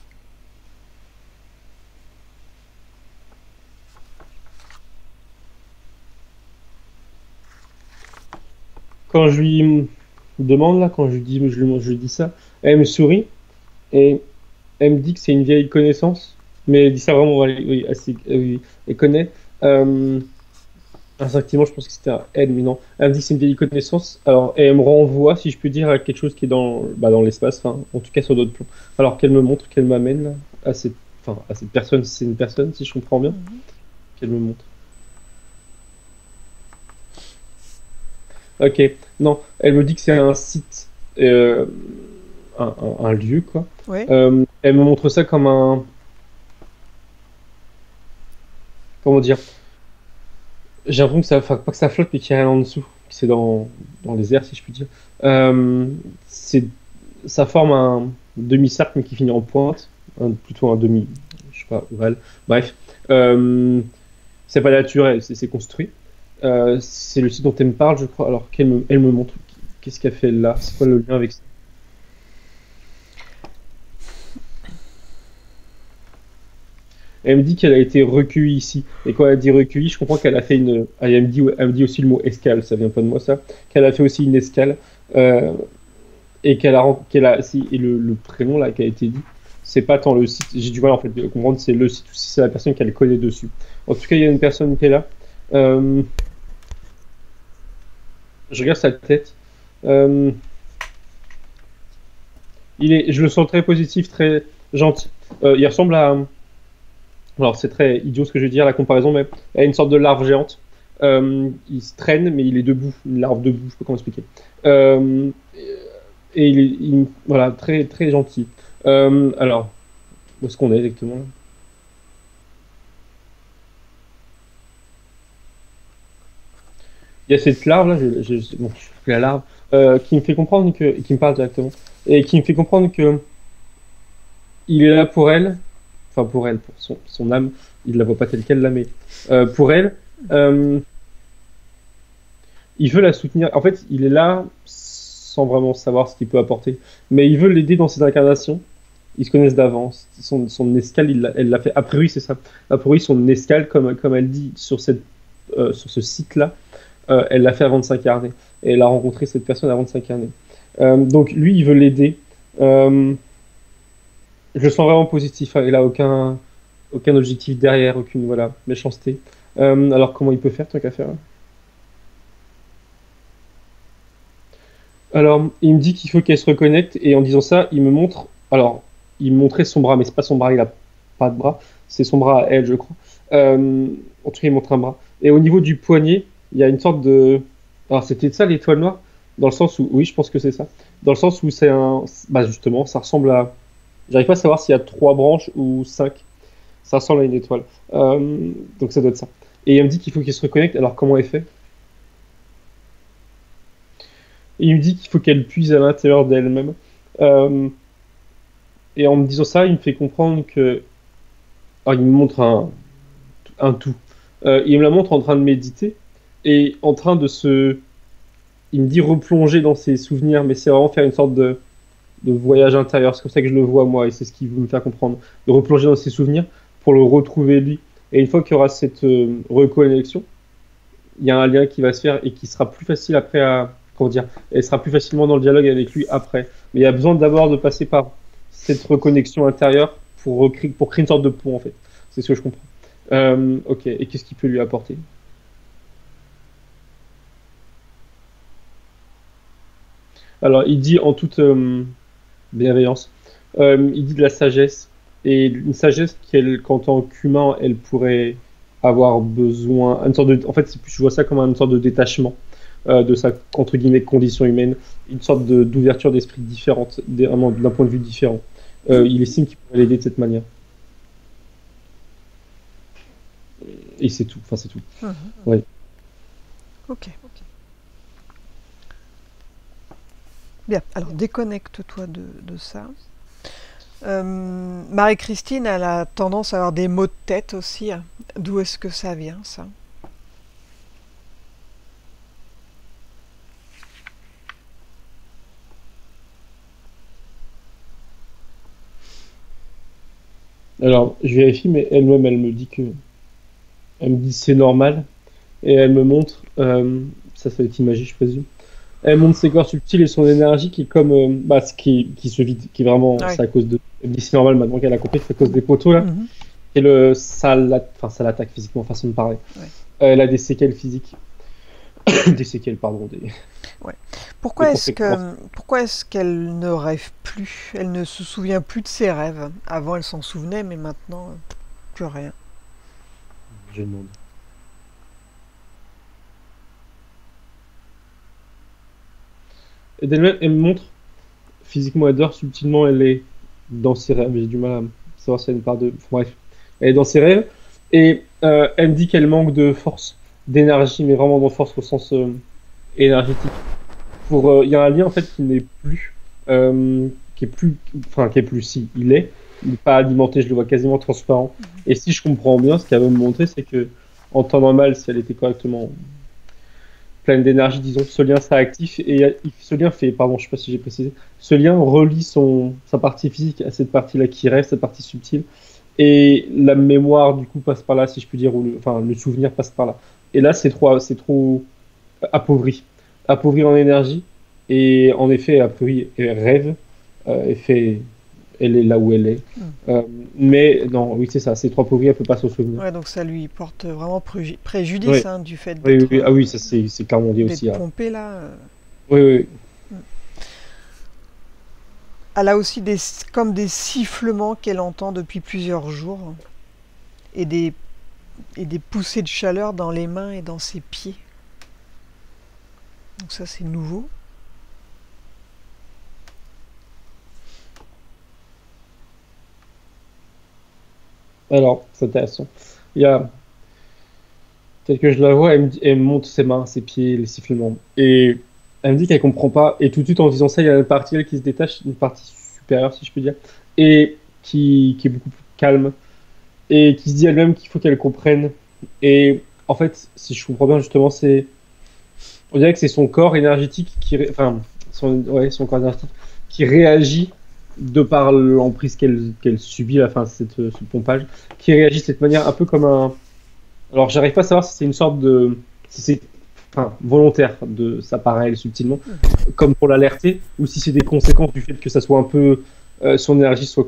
Quand je lui demande, là, quand je lui dis ça, elle me sourit, et elle me dit que c'est une vieille connaissance, mais elle dit ça vraiment, oui, oui, assez, oui, elle connaît. Euh, Instinctivement, je pense que c'était un elle, mais non. Elle me dit que c'est une vieille connaissance, alors et elle me renvoie, si je peux dire, à quelque chose qui est dans, bah, dans l'espace, enfin, en tout cas sur d'autres plans. Alors qu'elle me montre, qu'elle m'amène là, enfin, à cette personne, si c'est une personne, si je comprends bien, Mhm. qu'elle me montre. Ok, non, elle me dit que c'est un site, un lieu, quoi. Oui. Elle me montre ça comme un, comment dire, j'ai l'impression que ça, enfin, pas que ça flotte, mais qu'il n'y a rien en dessous, que c'est dans les airs, si je puis dire. Euh, c'est, Ça forme un demi-cercle, mais qui finit en pointe, plutôt un demi, je sais pas, ovale. Bref, euh, c'est pas naturel, c'est construit. C'est le site dont elle me parle, je crois. Alors elle me montre qu'est-ce qu'elle fait là, c'est quoi le lien avec ça? Elle me dit qu'elle a été recueillie ici. Et quand elle dit recueillie, je comprends qu'elle a fait une. Elle me dit aussi le mot escale, ça vient pas de moi ça. Qu'elle a fait aussi une escale. euh, et et le prénom là qui a été dit, c'est pas tant le site. J'ai du mal en fait de comprendre c'est le site ou si c'est la personne qu'elle connaît dessus. En tout cas, il y a une personne qui est là. Euh, je regarde sa tête. Euh, je le sens très positif, très gentil. Il ressemble à. Alors, c'est très idiot ce que je vais dire, la comparaison, mais à une sorte de larve géante. Il se traîne, mais il est debout. Une larve debout, je ne sais pas comment expliquer. Euh, et voilà, très, très gentil. Alors, où est-ce qu'on est exactement là? Il y a cette larve là, bon, je fais la larve, qui me fait comprendre qui me parle directement, et qui me fait comprendre que il est là pour elle, enfin pour elle, pour son âme, il la voit pas telle qu'elle là, mais pour elle, euh, il veut la soutenir. En fait, il est là sans vraiment savoir ce qu'il peut apporter, mais il veut l'aider dans ses incarnations. Ils se connaissent d'avance. Son escale, elle l'a fait. A priori, c'est ça. A priori, son escale, comme elle dit sur ce site-là, elle l'a fait avant de s'incarner. Et elle a rencontré cette personne avant de s'incarner. Donc lui, il veut l'aider. Je le sens vraiment positif, hein. Il a aucun objectif derrière, aucune voilà, méchanceté. Alors comment il peut faire tant qu'à faire? Alors, il me dit qu'il faut qu'elle se reconnecte, et en disant ça, il me montre. Alors, il me montrait son bras, mais c'est pas son bras, il a pas de bras, c'est son bras à elle, je crois. En tout cas, il montre un bras. Et au niveau du poignet, il y a une sorte de. Alors, c'était ça l'étoile noire? Dans le sens où. Oui, je pense que c'est ça. Dans le sens où c'est un. Bah, justement, ça ressemble à. J'arrive pas à savoir s'il y a trois branches ou cinq. Ça ressemble à une étoile. Donc, ça doit être ça. Et il me dit qu'il faut qu'il se reconnecte. Alors, comment elle fait? Et il me dit qu'il faut qu'elle puise à l'intérieur d'elle-même. Euh, et en me disant ça, il me fait comprendre que. Alors, il me montre un tout. Il me la montre en train de méditer et en train de se. Il me dit replonger dans ses souvenirs, mais c'est vraiment faire une sorte de voyage intérieur. C'est comme ça que je le vois, moi, et c'est ce qu'il veut me faire comprendre. De replonger dans ses souvenirs pour le retrouver lui. Et une fois qu'il y aura cette reconnexion, il y a un lien qui va se faire et qui sera plus facile après à. Comment dire? Elle sera plus facilement dans le dialogue avec lui après. Mais il y a besoin d'abord de passer par cette reconnexion intérieure pour créer une sorte de pont, en fait. C'est ce que je comprends. Ok, et qu'est-ce qu'il peut lui apporter? Alors, il dit en toute bienveillance, il dit de la sagesse, et une sagesse qu'en tant qu'humain, elle pourrait avoir besoin, une sorte de, en fait, je vois ça comme une sorte de détachement de sa, entre guillemets, condition humaine, une sorte d'ouverture d'esprit différente, vraiment d'un point de vue différent. Il estime qu'il pourrait l'aider de cette manière. Et c'est tout, enfin c'est tout. Mhm. Ouais. Ok. Bien, alors déconnecte-toi de ça. Marie-Christine, elle a tendance à avoir des maux de tête aussi, hein. D'où est-ce que ça vient, ça? Alors, je vérifie, mais elle-même, elle me dit c'est normal, et elle me montre, ça va être imagé, je présume. Elle montre ses corps subtils et son énergie qui est comme, bah, qui se vide, qui est vraiment, Ouais. c'est à cause de, elle me dit c'est normal maintenant qu'elle a compris que c'est à cause des poteaux là, Mhm. et enfin, ça l'attaque physiquement, façon de parler. Ouais. Elle a des séquelles physiques, des séquelles, pardon, Ouais. des conséquences. Pourquoi est-ce qu'elle ne rêve plus? Elle ne se souvient plus de ses rêves. Avant, elle s'en souvenait, mais maintenant, plus rien. Je demande. Et d'elle-même, elle me montre, physiquement elle dort, subtilement elle est dans ses rêves. J'ai du mal à savoir si elle me parle de. Enfin, bref, elle est dans ses rêves et elle me dit qu'elle manque de force, d'énergie, mais vraiment de force au sens énergétique. Il y a un lien en fait qui n'est plus, qui est plus, enfin qui est plus si il n'est pas alimenté, je le vois quasiment transparent. Et si je comprends bien, ce qu'elle veut me montrer, c'est que en temps normal, si elle était correctement pleine d'énergie, disons, ce lien sera actif et ce lien fait, pardon, je sais pas si j'ai précisé, ce lien relie sa partie physique à cette partie-là qui reste, cette partie subtile, et la mémoire du coup passe par là, si je puis dire, ou enfin le souvenir passe par là. Et là, c'est trop appauvri, appauvri en énergie, et en effet, a priori, elle rêve, elle fait, elle est là où elle est. Mm. Euh, mais non, oui, c'est ça, c'est trop appauvri, elle peut pas s'en souvenir. Ouais, donc ça lui porte vraiment Oui, préjudice hein, du fait oui, oui, oui. Ah oui, ça euh, c'est clairement lié d'être aussi à. pompée là. Oui, oui, Mm. Elle a aussi comme des sifflements qu'elle entend depuis plusieurs jours et des poussées de chaleur dans les mains et dans ses pieds. Donc ça c'est nouveau. oui. Alors, c'est intéressant. Il y a, tel que je la vois, elle me montre ses mains, ses pieds, les sifflements. Et elle me dit qu'elle comprend pas. Et tout de suite, en disant ça, il y a une partie elle, qui se détache, une partie supérieure, si je peux dire, et qui est beaucoup plus calme, et qui se dit elle-même qu'il faut qu'elle comprenne. Et en fait, si je comprends bien, justement, on dirait que c'est son corps énergétique enfin, ouais, son corps énergétique qui réagit de par l'emprise qu'elle subit, enfin, ce pompage, qui réagit de cette manière un peu comme un. Alors, j'arrive pas à savoir si c'est une sorte de. Si c'est enfin, volontaire de sa part à elle subtilement, comme pour l'alerter, ou si c'est des conséquences du fait que ça soit un peu. Son énergie soit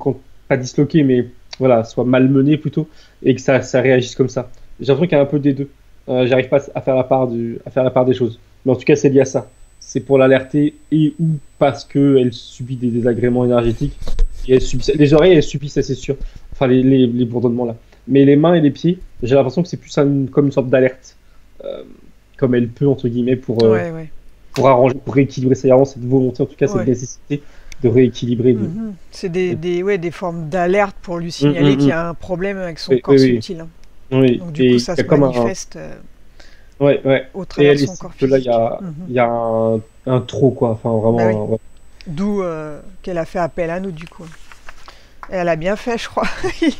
pas disloquée, mais voilà, soit malmenée plutôt, et que ça réagisse comme ça. J'ai l'impression qu'il y a un peu des deux. J'arrive pas à faire la part des choses. Mais en tout cas, c'est lié à ça. C'est pour l'alerter et ou parce qu'elle subit des désagréments énergétiques. Et les oreilles, elles subissent ça, c'est sûr. Enfin, les bourdonnements là. Mais les mains et les pieds, j'ai l'impression que c'est plus comme une sorte d'alerte. Euh, Comme elle peut, entre guillemets, Ouais, ouais. pour arranger, pour rééquilibrer. C'est vraiment cette volonté, en tout cas, cette Ouais. nécessité de rééquilibrer. Mhm. C'est des formes d'alerte pour lui Hum, signaler hum, qu'il y hum. a un problème avec son Oui, corps oui, oui. subtil, hein. Oui. Donc du Et coup, il ça y a se comme un. manifeste Ouais, ouais. au Et travers de elle son estime corps que là, il y physique. a, Mhm. il y a un trop, quoi. Enfin, Bah oui. vraiment. Ouais. D'où qu'elle a fait appel à nous, du coup. Et elle a bien fait, je crois.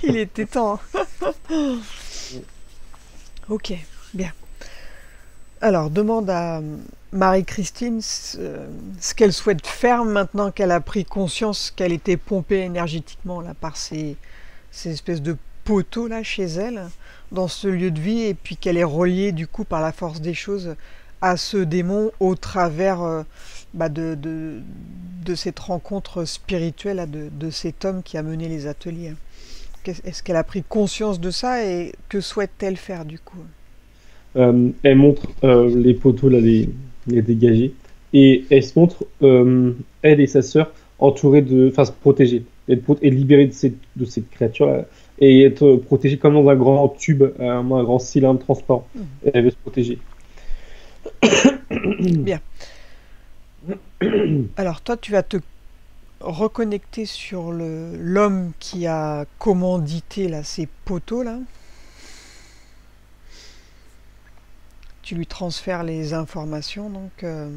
Il était temps, hein. Ok, bien. Alors, demande à Marie-Christine ce qu'elle souhaite faire maintenant qu'elle a pris conscience qu'elle était pompée énergétiquement là, par ces espèces de poteaux là chez elle, dans ce lieu de vie, et puis qu'elle est reliée du coup par la force des choses à ce démon au travers de cette rencontre spirituelle là, de cet homme qui a mené les ateliers. Est-ce qu'elle a pris conscience de ça et que souhaite-t-elle faire du coup? Elle montre les poteaux, là, les dégagés. Et elle se montre, elle et sa sœur, entourées de. Enfin, se protéger. Et libérées de cette créature-là. Et être protégées comme dans un grand tube, un grand cylindre transparent. Mhm. Et elle veut se protéger. Bien. Alors toi, tu vas te reconnecter sur l'homme qui a commandité là, ces poteaux là. Tu lui transfères les informations, donc que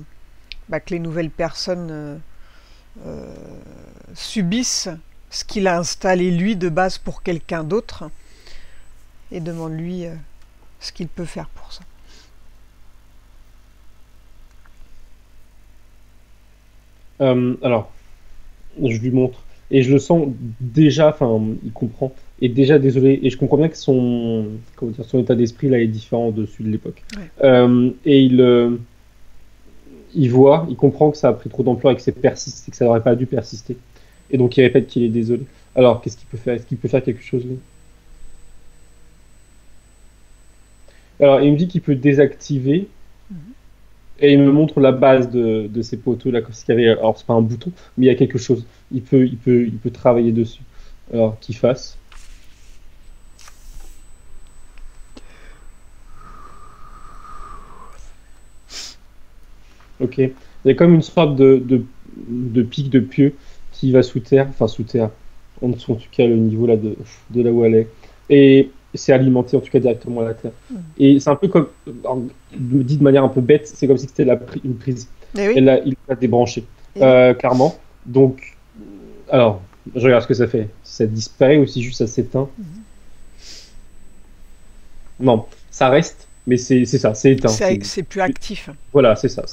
les nouvelles personnes euh, subissent ce qu'il a installé lui de base pour quelqu'un d'autre, et demande-lui ce qu'il peut faire pour ça. Alors, je lui montre. Et je le sens déjà, enfin, il comprend. Et déjà désolé. Et je comprends bien que comment dire, son état d'esprit là est différent de celui de l'époque. Ouais. Et il voit, il comprend que ça a pris trop d'ampleur et que c'est persisté, que ça n'aurait pas dû persister. Et donc il répète qu'il est désolé. Alors, qu'est-ce qu'il peut faire? Est-ce qu'il peut faire quelque chose, lui? Alors, il me dit qu'il peut désactiver. Mhm. Et il me montre la base de ces poteaux là, comme s'il y avait. Alors, c'est pas un bouton, mais il y a quelque chose. Il peut travailler dessus. Alors, qu'il fasse. Ok. Il y a comme une sorte de pic de pieux qui va sous terre, enfin sous terre, en dessous en tout cas le niveau là de là où elle est. Et c'est alimenté en tout cas directement à la terre. Mhm. Et c'est un peu comme, alors, dit de manière un peu bête, c'est comme si c'était une prise. Eh oui, Il l'a débranché, eh oui. clairement. Donc, alors, je regarde ce que ça fait. Si ça disparaît ou si juste ça s'éteint. Mhm. Non, ça reste, mais c'est ça, c'est éteint. C'est plus actif. Voilà, c'est ça.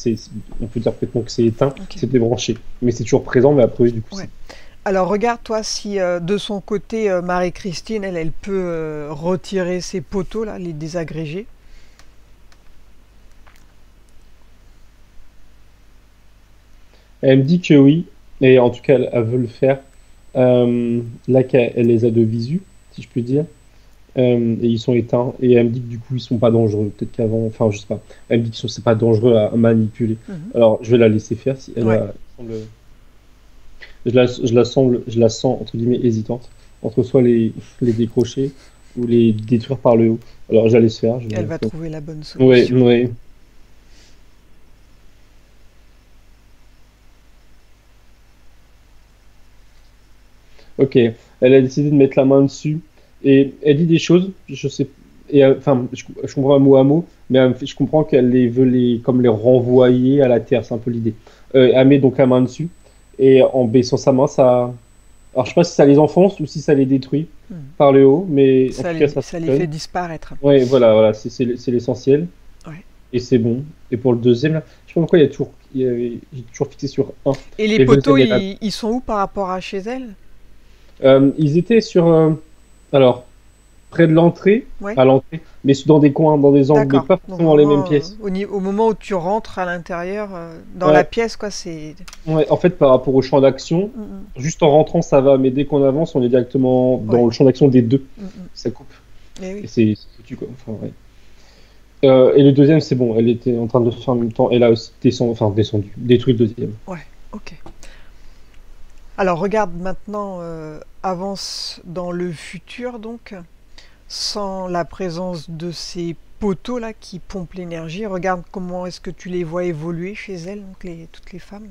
On peut dire complètement que c'est éteint, Ok. c'est débranché. Mais c'est toujours présent, mais après, du coup, Ouais. Alors regarde toi si de son côté Marie-Christine, elle peut retirer ces poteaux là, les désagrégés. Elle me dit que oui, et en tout cas, elle veut le faire. Là, qu'elle les a de visu, si je puis dire. Et ils sont éteints. Et elle me dit que du coup, ils sont pas dangereux. Peut-être qu'avant, enfin, je sais pas. Elle me dit que c'est pas dangereux à manipuler. Mhm. Alors, je vais la laisser faire si elle Ouais. a, semble- je la sens entre guillemets hésitante entre soit les décrocher ou les détruire par le haut. Alors, je la laisse faire. Je Elle vais... va trouver la bonne Ouais, solution. ouais. Ok, elle a décidé de mettre la main dessus et elle dit des choses, je sais, et enfin, je comprends un mot à mot, mais je comprends qu'elle veut comme les renvoyer à la terre, c'est un peu l'idée. Elle met donc la main dessus et en baissant sa main, ça, alors je sais pas si ça les enfonce ou si ça les détruit Mhm. par le haut, mais en tout cas ça Ça les fait fonctionne. disparaître. Ouais, voilà, voilà, c'est l'essentiel Ouais. et c'est bon. Et pour le deuxième, là, je sais pas pourquoi j'ai toujours fixé sur un. Et les Et le poteaux, deuxième est là. ils sont où par rapport à chez elle? Ils étaient sur, alors. Près de l'entrée, Ouais. à l'entrée, mais dans des coins, dans des angles, mais D'accord. pas Donc forcément dans les mêmes vraiment, pièces. au moment où tu rentres à l'intérieur, dans la Ouais, pièce, quoi, c'est... ouais, en fait, par rapport au champ d'action, Mhm. juste en rentrant, ça va, mais dès qu'on avance, on est directement dans Ouais. le champ d'action des deux. Mhm. Ça coupe. Eh Et oui. c'est foutu, quoi. Enfin, ouais. Et le deuxième, c'est bon, elle était en train de le faire en même temps. Elle a aussi descendu, détruit le deuxième. Ouais. Ok. Alors regarde maintenant, avance dans le futur, donc, sans la présence de ces poteaux là qui pompent l'énergie. Regarde comment est-ce que tu les vois évoluer chez elles, donc toutes les femmes, là.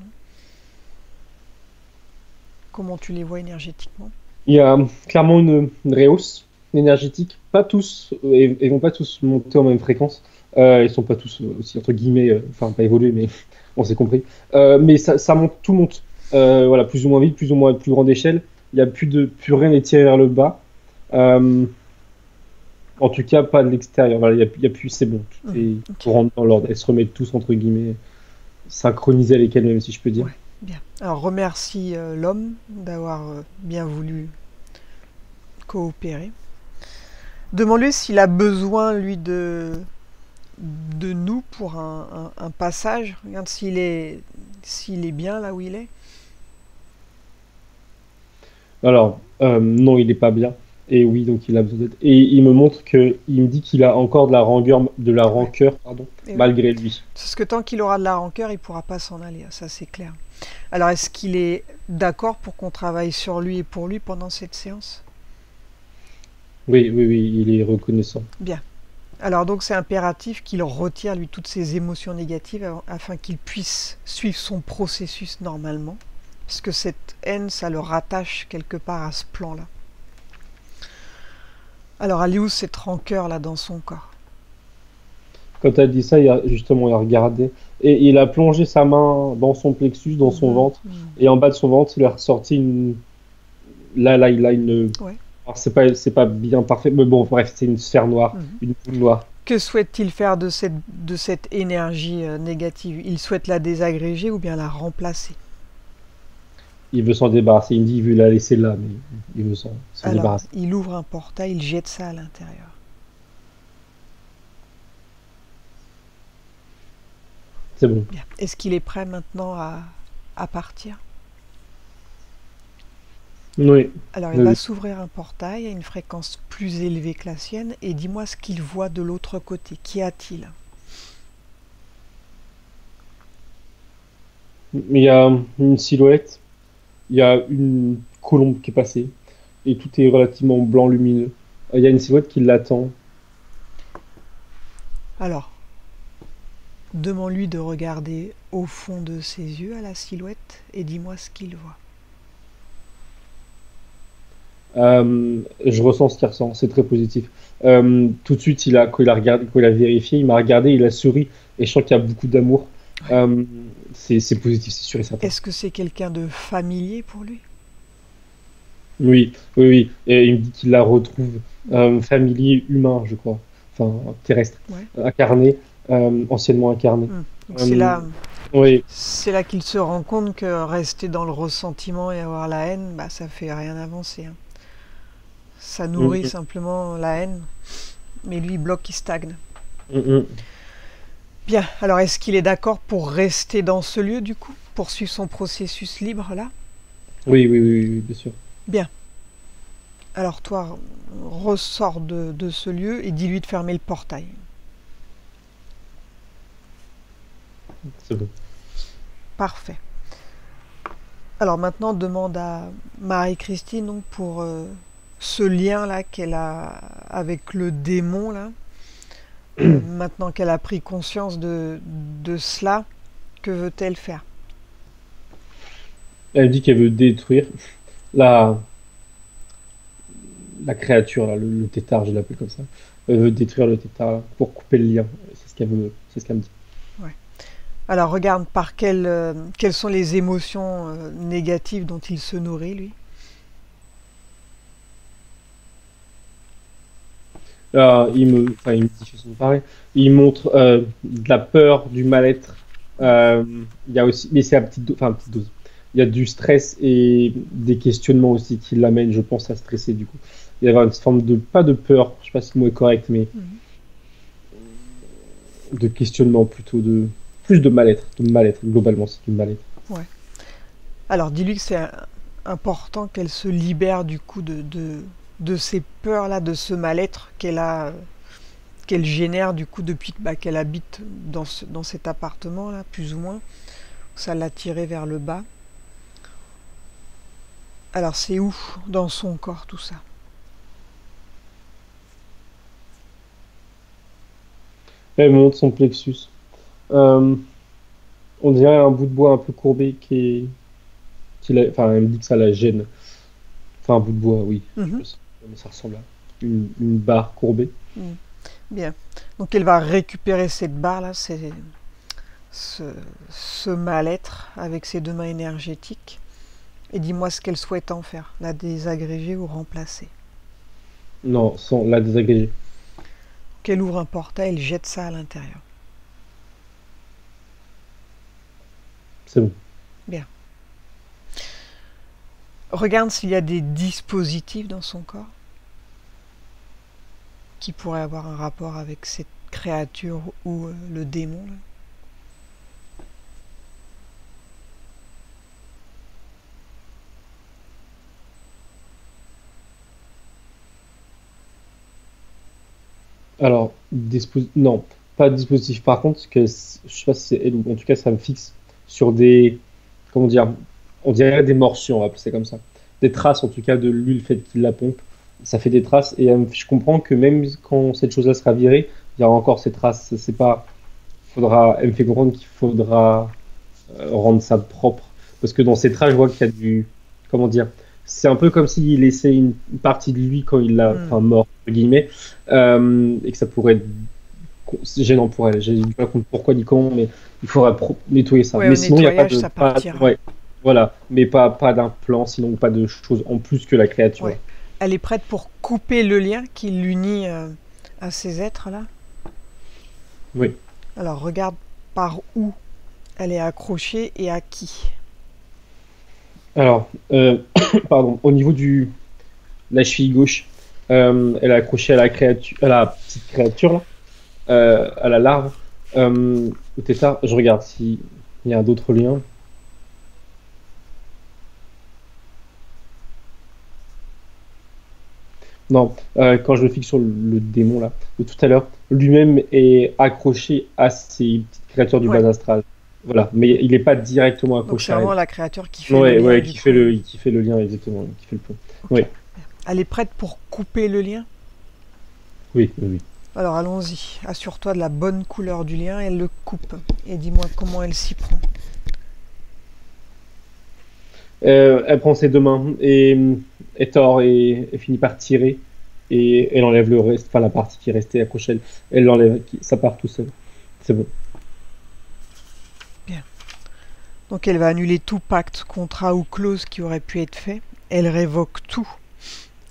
Comment tu les vois énergétiquement. Il y a clairement une rehausse énergétique. Pas tous, ils vont pas tous monter en même fréquence. Ils sont pas tous aussi, entre guillemets, enfin, pas évolués, mais on s'est compris. Mais ça monte, tout monte. Voilà, plus ou moins vite, plus ou moins à plus grande échelle. Il y a plus rien n'est tiré vers le bas. Euh, En tout cas, pas de l'extérieur. Voilà, il y a plus, c'est bon. Ok. Tout rentre dans l'ordre. Elles se remettent tous, entre guillemets, synchronisées avec elles-mêmes, si je peux dire. Ouais, bien. Alors remercie l'homme d'avoir bien voulu coopérer. Demande-lui s'il a besoin, lui, de nous pour un passage. Regarde s'il est bien là où il est. Alors, non, il est pas bien. Et oui, donc il a besoin d'aide. Et il me montre il me dit qu'il a encore de la Ouais. rancœur, pardon, Et oui. malgré lui. Parce que tant qu'il aura de la rancœur, il ne pourra pas s'en aller, ça c'est clair. Alors est-ce qu'il est d'accord pour qu'on travaille sur lui et pour lui pendant cette séance? Oui, oui, oui, il est reconnaissant. Bien. Alors donc c'est impératif qu'il retire lui toutes ses émotions négatives afin qu'il puisse suivre son processus normalement. Parce que cette haine, ça le rattache quelque part à ce plan-là. Alors elle est où cette rancœur là dans son corps? Quand tu as dit ça, justement, il a regardé. Et il a plongé sa main dans son plexus, dans son Mhm, ventre. mhm. Et en bas de son ventre, il a ressorti une. Là, il a une. Ouais. Alors, c'est pas bien parfait, mais bon, bref, c'est une sphère noire, Mhm. une boule noire. Que souhaite-t-il faire de cette énergie négative? Il souhaite la désagréger ou bien la remplacer? Il veut s'en débarrasser. Il me dit il veut la laisser là, mais il veut s'en Alors, débarrasser. il ouvre un portail, il jette ça à l'intérieur. C'est bon. Bien. Est-ce qu'il est prêt maintenant à partir? Oui, Alors, il oui, va oui. s'ouvrir un portail à une fréquence plus élevée que la sienne et dis-moi ce qu'il voit de l'autre côté. Qu'y a-t-il? Il y a une silhouette, il y a une colombe qui est passée, et tout est relativement blanc lumineux. Il y a une silhouette qui l'attend. Alors, demande-lui de regarder au fond de ses yeux à la silhouette et dis-moi ce qu'il voit. Je ressens ce qu'il ressent, c'est très positif. Tout de suite, quand il a regardé, quand il a vérifié, il m'a regardé, il a souri, et je sens qu'il y a beaucoup d'amour. Ouais. Euh, c'est positif, c'est sûr et certain. Est-ce que c'est quelqu'un de familier pour lui? Oui, oui, oui. Et il me dit qu'il la retrouve familier humain, je crois. Enfin, terrestre. Ouais. Incarné, anciennement incarné. Donc c'est Euh, là Oui. C'est là qu'il se rend compte que rester dans le ressentiment et avoir la haine, bah, ça fait rien avancer, hein. Ça nourrit Mm, simplement la haine, mais lui, il bloque, il stagne. mm, mm. Bien, alors est-ce qu'il est d'accord pour rester dans ce lieu, du coup, poursuivre son processus libre, là? Oui, oui, oui, oui, bien sûr. Bien. Alors toi, ressors de ce lieu et dis-lui de fermer le portail. C'est bon. Parfait. Alors maintenant, demande à Marie-Christine donc, pour ce lien-là qu'elle a avec le démon, là. Maintenant qu'elle a pris conscience de cela, que veut-elle faire? Elle dit qu'elle veut détruire la, la créature, là, le tétard, je l'appelle comme ça. Elle veut détruire le tétard là, pour couper le lien. C'est ce qu'elle veut, c'est ce qu'elle me dit. Ouais. Alors regarde par quelles sont les émotions négatives dont il se nourrit, lui. Enfin, il me dit façon de parler. Il montre de la peur, du mal-être. Euh, il y a aussi, mais c'est à petite, enfin, à petite dose. Il y a du stress et des questionnements aussi qui l'amènent, je pense, à stresser du coup. Il y a une forme de, pas de peur, je sais pas si le mot est correct, mais Mhm. de questionnement plutôt, de plus de mal-être, globalement, c'est du mal-être. Ouais. Alors dis-lui que c'est important qu'elle se libère du coup de ces peurs-là, de ce mal-être qu'elle a, qu'elle génère du coup depuis bah, qu'elle habite dans cet appartement-là, plus ou moins. Ça l'a tiré vers le bas. Alors c'est où dans son corps tout ça? Elle montre son plexus. Euh, on dirait un bout de bois un peu courbé enfin, elle me dit que ça la gêne. Enfin, un bout de bois, oui. Mhm. Je sais pas, mais ça ressemble à une barre courbée. Mhm. Bien. Donc elle va récupérer cette barre-là, ce, ce mal-être avec ses deux mains énergétiques. Et dis-moi ce qu'elle souhaite en faire, la désagréger ou remplacer. Non, sans la désagréger. Qu'elle ouvre un portail, elle jette ça à l'intérieur. C'est bon. Bien. Regarde s'il y a des dispositifs dans son corps qui pourraient avoir un rapport avec cette créature ou le démon, là. Alors, non, pas de dispositif. Par contre, je sais pas si c'est elle ou en tout cas, ça me fixe sur des, comment dire, on dirait des morsures, on va appeler ça comme ça. Des traces, en tout cas, de lui, le fait qu'il la pompe. Ça fait des traces et je comprends que même quand cette chose-là sera virée, il y aura encore ces traces. C'est pas, elle me fait comprendre qu'il faudra rendre ça propre. Parce que dans ces traces, je vois qu'il y a du, comment dire, c'est un peu comme s'il laissait une partie de lui quand il l'a, Hmm. enfin, mort, entre guillemets, et que ça pourrait être gênant pour elle. J'ai pas compris pourquoi ni comment, mais il faudra nettoyer ça. Ouais, Mais au sinon, il n'y a pas nettoyage, de, ça partira. ouais, voilà, mais pas d'implant, sinon pas de choses en plus que la créature. Ouais. Elle est prête pour couper le lien qui l'unit à ces êtres-là. Oui. Alors regarde par où elle est accrochée et à qui. Alors, pardon, au niveau la cheville gauche, elle est accrochée à la créature, à la petite créature là. À la larve. Au tétard, je regarde s'il y a d'autres liens. Non, quand je le fixe sur le démon là, de tout à l'heure, lui-même est accroché à ces petites créatures du Ouais. bas astral. Voilà, mais il n'est pas directement Donc c'est accroché à elle. vraiment la créature qui fait le Ouais, lien ouais, du coup. qui fait le lien exactement, qui fait le pont. Ok. Oui, Elle est prête pour couper le lien. oui, oui, oui. Alors allons-y. Assure-toi de la bonne couleur du lien. Elle le coupe. Et dis-moi comment elle s'y prend. Elle prend ses deux mains et tord et finit par tirer et elle enlève le reste, enfin la partie qui restait accrochée. Elle l'enlève, ça part tout seul. C'est bon. Bien. Donc elle va annuler tout pacte, contrat ou clause qui aurait pu être fait. Elle révoque tout.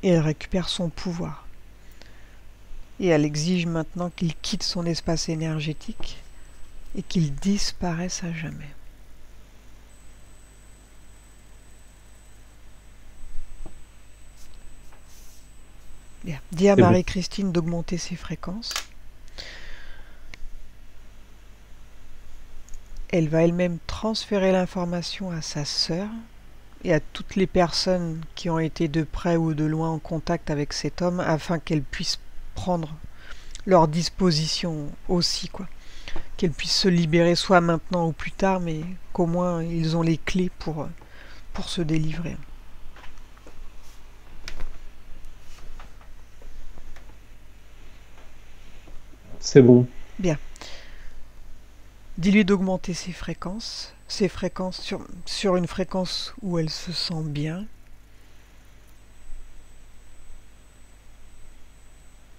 Et elle récupère son pouvoir. Et elle exige maintenant qu'il quitte son espace énergétique et qu'ils disparaissent à jamais. Bien. Dis à C'est bon. Marie-Christine d'augmenter ses fréquences. Elle va elle-même transférer l'information à sa sœur et à toutes les personnes qui ont été de près ou de loin en contact avec cet homme afin qu'elles puissent prendre leur disposition aussi, quoi. Qu'elles puissent se libérer soit maintenant ou plus tard, mais qu'au moins ils ont les clés pour se délivrer. C'est bon. Bien. Dis-lui d'augmenter ses fréquences sur une fréquence où elle se sent bien.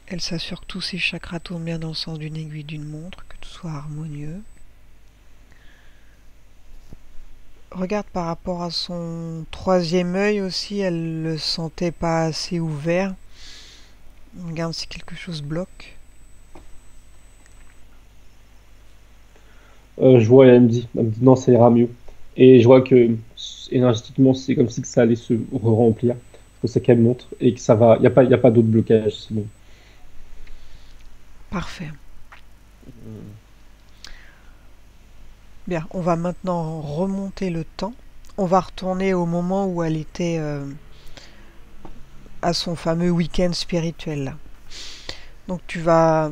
Elle s'assure que tous ses chakras tournent bien dans le sens d'une aiguille d'une montre, que tout soit harmonieux. Regarde par rapport à son troisième œil aussi, elle le sentait pas assez ouvert. Regarde si quelque chose bloque. Je vois, elle me dit non, ça ira mieux. Et je vois que énergétiquement, c'est comme si que ça allait se remplir. C'est ça qu'elle montre et que ça va. Y a pas d'autre blocage. C'est bon. Parfait. Bien, on va maintenant remonter le temps. On va retourner au moment où elle était à son fameux week-end spirituel là. Donc tu vas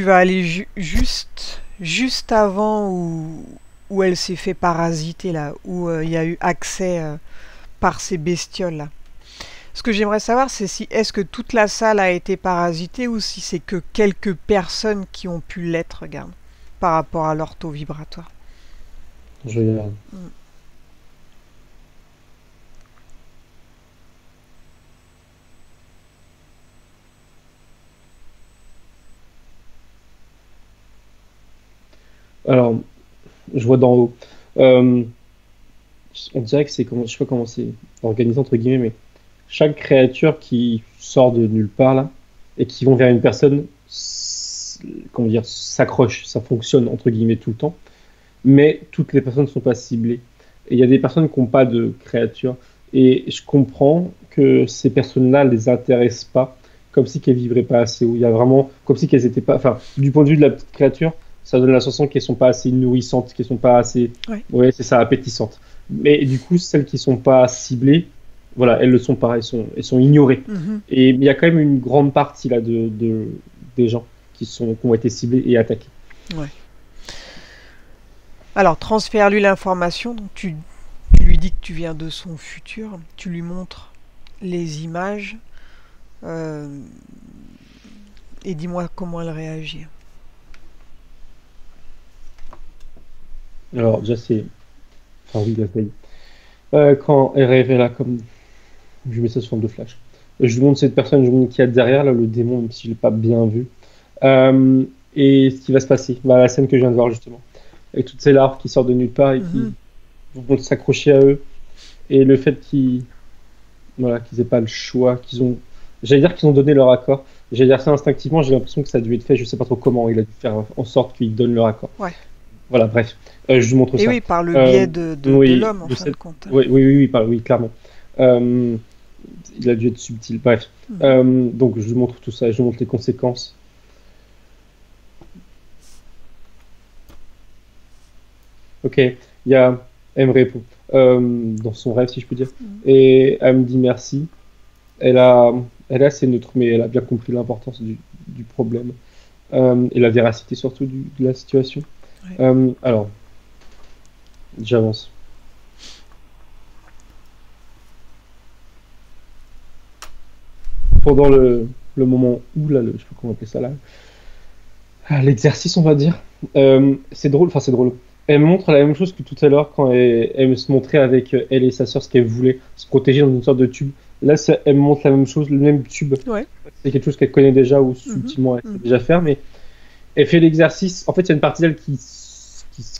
aller juste avant où elle s'est fait parasiter là, où il y a eu accès par ces bestioles là. Ce que j'aimerais savoir, c'est si est-ce que toute la salle a été parasitée ou si c'est que quelques personnes qui ont pu l'être, regarde, par rapport à leur taux vibratoire. Je regarde. Mm. Alors, je vois d'en haut. Euh, on dirait que c'est comment, je sais pas comment c'est organisé entre guillemets, mais chaque créature qui sort de nulle part là et qui vont vers une personne, comment dire, s'accroche, ça fonctionne entre guillemets tout le temps, mais toutes les personnes ne sont pas ciblées. Et il y a des personnes qui n'ont pas de créature et je comprends que ces personnes-là les intéressent pas, comme si qu'elles vivraient pas assez. Ou il y a vraiment, comme si qu'elles étaient pas, enfin, du point de vue de la petite créature, ça donne la sensation qu'elles sont pas assez nourrissantes, qu'elles sont pas assez, Ouais. ouais, c'est ça, appétissantes. Mais du coup, celles qui sont pas ciblées, voilà, elles le sont pas, elles sont ignorées. Mhm. Et il y a quand même une grande partie là des gens qui ont été ciblés et attaqués. Ouais. Alors, transfère-lui l'information. Donc, tu lui dis que tu viens de son futur. Tu lui montres les images. euh, et dis-moi comment elle réagit. Alors, déjà, c'est, enfin oui, la paye. Quand elle rêvait là, comme je mets ça sous forme de flash. Je lui montre cette personne, je lui montre qu'il y a derrière là, le démon, même si je l'ai pas bien vu. Euh, et ce qui va se passer, bah, la scène que je viens de voir justement, avec toutes ces larves qui sortent de nulle part et qui Mhm. vont s'accrocher à eux, et le fait qu'ils, voilà, qu'ils aient pas le choix, j'allais dire qu'ils ont donné leur accord. J'allais dire ça instinctivement, j'ai l'impression que ça a dû être fait, je sais pas trop comment, il a dû faire en sorte qu'ils donnent leur accord. Ouais. Voilà, bref, je vous montre Et ça. oui, par le Euh, biais de oui, l'homme, en fin de compte. oui, oui, oui, oui, oui, clairement. Euh, il a dû être subtil. Bref. Mhm. Donc, je vous montre tout ça, je vous montre les conséquences. Ok, il y a. Elle me répond, dans son rêve, si je peux dire. Mhm. Et elle me dit merci. Elle a, elle est assez neutre, mais elle a bien compris l'importance du problème. Et la véracité surtout de la situation. Ouais. Alors, j'avance. Pendant le moment où, là, je sais pas comment appeler ça là, l'exercice, on va dire. C'est drôle, enfin c'est drôle. Elle montre la même chose que tout à l'heure quand elle se montrait avec elle et sa sœur ce qu'elle voulait, se protéger dans une sorte de tube. Là, elle me montre la même chose, le même tube. Ouais. C'est quelque chose qu'elle connaît déjà ou Mhm. subtilement elle sait Mhm. déjà faire, mais elle fait l'exercice. En fait, il y a une partie d'elle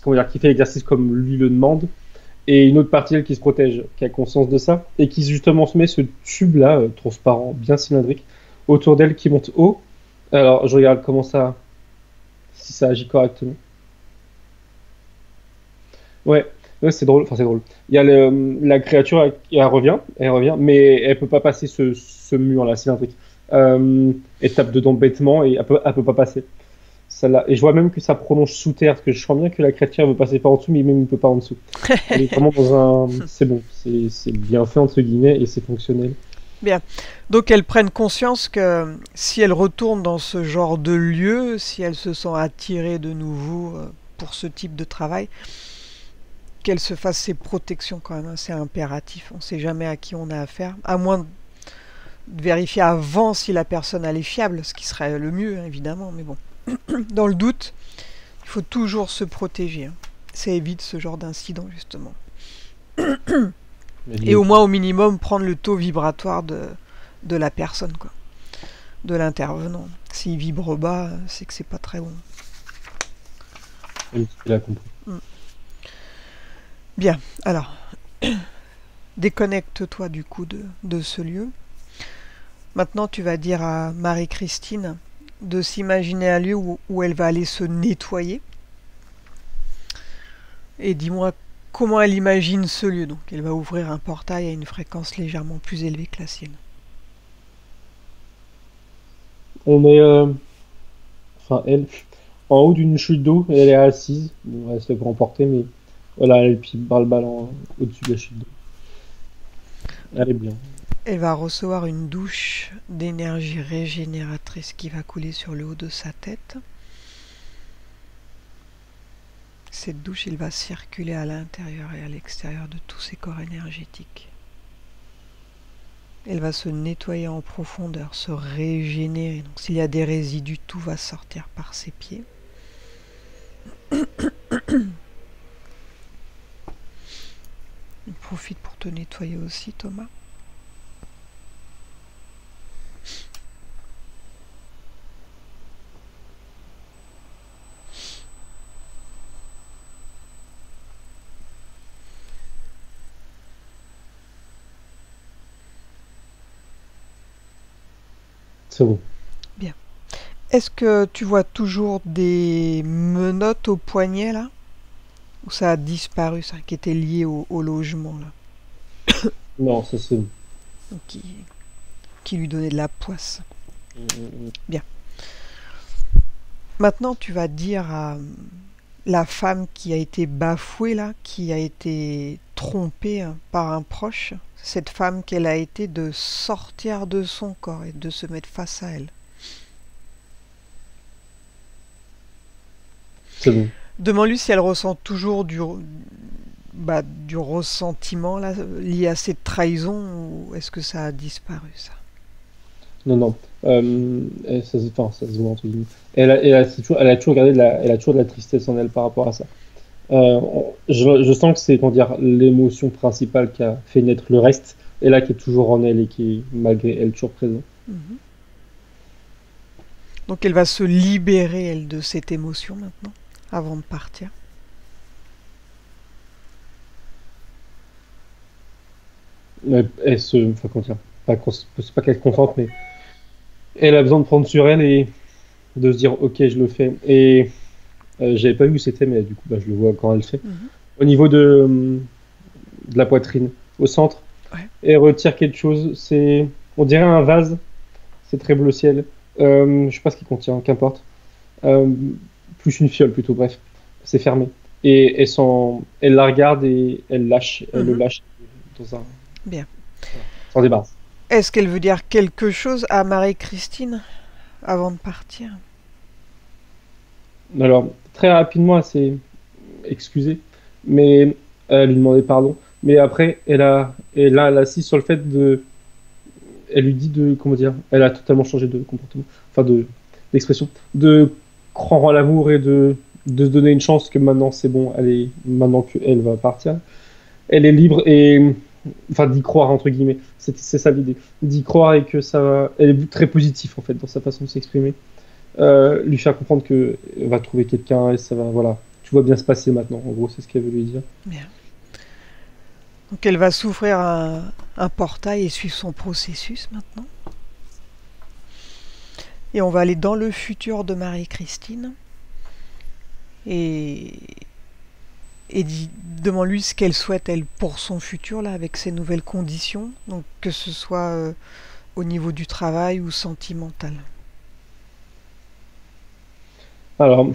comment dire, qui fait l'exercice comme lui le demande, et une autre partie d'elle qui se protège, qui a conscience de ça, et qui justement se met ce tube-là, transparent, bien cylindrique, autour d'elle qui monte haut. Alors, je regarde comment ça, si ça agit correctement. Ouais, ouais, c'est drôle. Enfin, c'est drôle. Il y a la créature, elle revient, mais elle peut pas passer ce mur-là, c'est un truc. Elle tape dedans bêtement et elle peut pas passer. Celle-là. Et je vois même que ça prolonge sous terre, parce que je sens bien que la créature veut passer par en dessous, mais même il peut pas en dessous. Elle est vraiment dans un. C'est bon, c'est bien fait entre guillemets et c'est fonctionnel. Bien. Donc elles prennent conscience que si elles retournent dans ce genre de lieu, si elles se sont attirées de nouveau pour ce type de travail, qu'elles se fassent ces protections quand même, hein, c'est impératif. On ne sait jamais à qui on a affaire, à moins de vérifier avant si la personne elle est fiable, ce qui serait le mieux, hein, évidemment, mais bon. Dans le doute, il faut toujours se protéger. Hein. Ça évite ce genre d'incident, justement. Et au moins, au minimum, prendre le taux vibratoire de la personne, quoi, de l'intervenant. S'il vibre bas, c'est que c'est pas très bon. Il a compris. Bien, alors, déconnecte-toi du coup de ce lieu. Maintenant, tu vas dire à Marie-Christine de s'imaginer un lieu où elle va aller se nettoyer. Et dis-moi comment elle imagine ce lieu. Donc, elle va ouvrir un portail à une fréquence légèrement plus élevée que la sienne. On est, enfin elle, en haut d'une chute d'eau, et elle est assise. Bon, elle se fait emporter, mais voilà, elle pied par le ballon au-dessus de la chute d'eau. Elle est bien. Elle va recevoir une douche d'énergie régénératrice qui va couler sur le haut de sa tête. Cette douche, elle va circuler à l'intérieur et à l'extérieur de tous ses corps énergétiques. Elle va se nettoyer en profondeur, se régénérer. Donc s'il y a des résidus, tout va sortir par ses pieds. Profite pour te nettoyer aussi, Thomas. C'est bon. Bien. Est-ce que tu vois toujours des menottes au poignet là? Ou ça a disparu, ça, qui était lié au logement là? Non, ça c'est bon. Donc, qui lui donnait de la poisse. Bien. Maintenant, tu vas dire à la femme qui a été bafouée là, qui a été trompée par un proche, cette femme qu'elle a été de sortir de son corps et de se mettre face à elle. C'est bon. Demande-lui si elle ressent toujours du ressentiment là, lié à cette trahison ou est-ce que ça a disparu ça? Non, non. Enfin, ça se voit entre guillemets. Elle a toujours gardé elle a toujours de la tristesse en elle par rapport à ça. Je sens que c'est, comment dire, l'émotion principale qui a fait naître le reste, et là qui est toujours en elle et qui est malgré elle toujours présent. Mhm. Donc elle va se libérer elle de cette émotion maintenant, avant de partir. Elle se, enfin, comment dire, c'est pas qu'elle se contente, mais elle a besoin de prendre sur elle et de se dire, ok, je le fais. Et j'avais pas vu où c'était, mais du coup, bah, je le vois quand elle le fait. Mhm. Au niveau de la poitrine, au centre, Ouais. elle retire quelque chose. On dirait un vase. C'est très bleu ciel. Je sais pas ce qu'il contient, qu'importe. Euh, Plus une fiole plutôt, bref. C'est fermé. Et elle la regarde et elle le Mhm. lâche dans un. Bien. S'en débarrasse. Est-ce qu'elle veut dire quelque chose à Marie-Christine avant de partir? Alors, très rapidement, elle s'est excusée, mais elle lui demandait pardon. Mais après, elle a assis sur le fait de. Elle lui dit de. Comment dire? Elle a totalement changé de comportement. Enfin, d'expression. De croire en l'amour et de se donner une chance que maintenant c'est bon, maintenant qu'elle va partir. Elle est libre et. Enfin, d'y croire, entre guillemets. C'est ça l'idée. D'y croire et que ça va. Elle est très positive, en fait, dans sa façon de s'exprimer. Lui faire comprendre que va trouver quelqu'un et ça va, voilà, tout va bien se passer maintenant. En gros, c'est ce qu'elle veut lui dire. Bien. Donc elle va s'ouvrir un portail et suivre son processus maintenant. Et on va aller dans le futur de Marie-Christine. Et et demande-lui ce qu'elle souhaite, elle, pour son futur, là, avec ses nouvelles conditions, donc que ce soit au niveau du travail ou sentimental. Alors,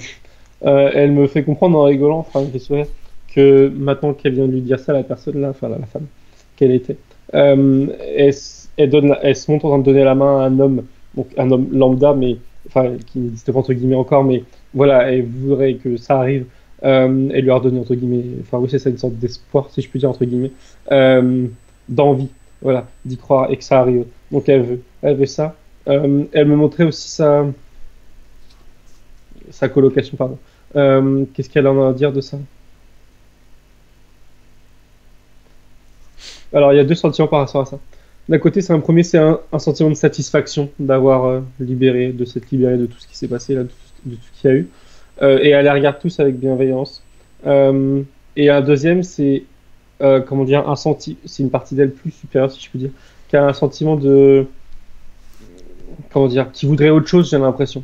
elle me fait comprendre en rigolant, enfin, elle me fait sourire, que maintenant qu'elle vient de lui dire ça, la personne là, enfin la femme qu'elle était, elle se montre en train de donner la main à un homme, donc un homme lambda, mais enfin qui n'existe pas entre guillemets encore, mais voilà, elle voudrait que ça arrive. Elle lui a redonné entre guillemets, enfin oui c'est ça une sorte d'espoir si je puis dire entre guillemets, euh, d'envie, voilà, d'y croire et que ça arrive. Donc elle veut ça. Elle me montrait aussi sa colocation, pardon. Qu'est-ce qu'elle en a à dire de ça? Alors, il y a deux sentiments par rapport à ça. D'un côté, c'est un premier, c'est un sentiment de satisfaction d'avoir libéré, de s'être libéré de tout ce qui s'est passé, là, de tout ce qu'il y a eu. Et elle les regarde tous avec bienveillance. Euh, et un deuxième, c'est comment dire, c'est une partie d'elle plus supérieure, si je puis dire, qui a un sentiment de, comment dire, qui voudrait autre chose, j'ai l'impression.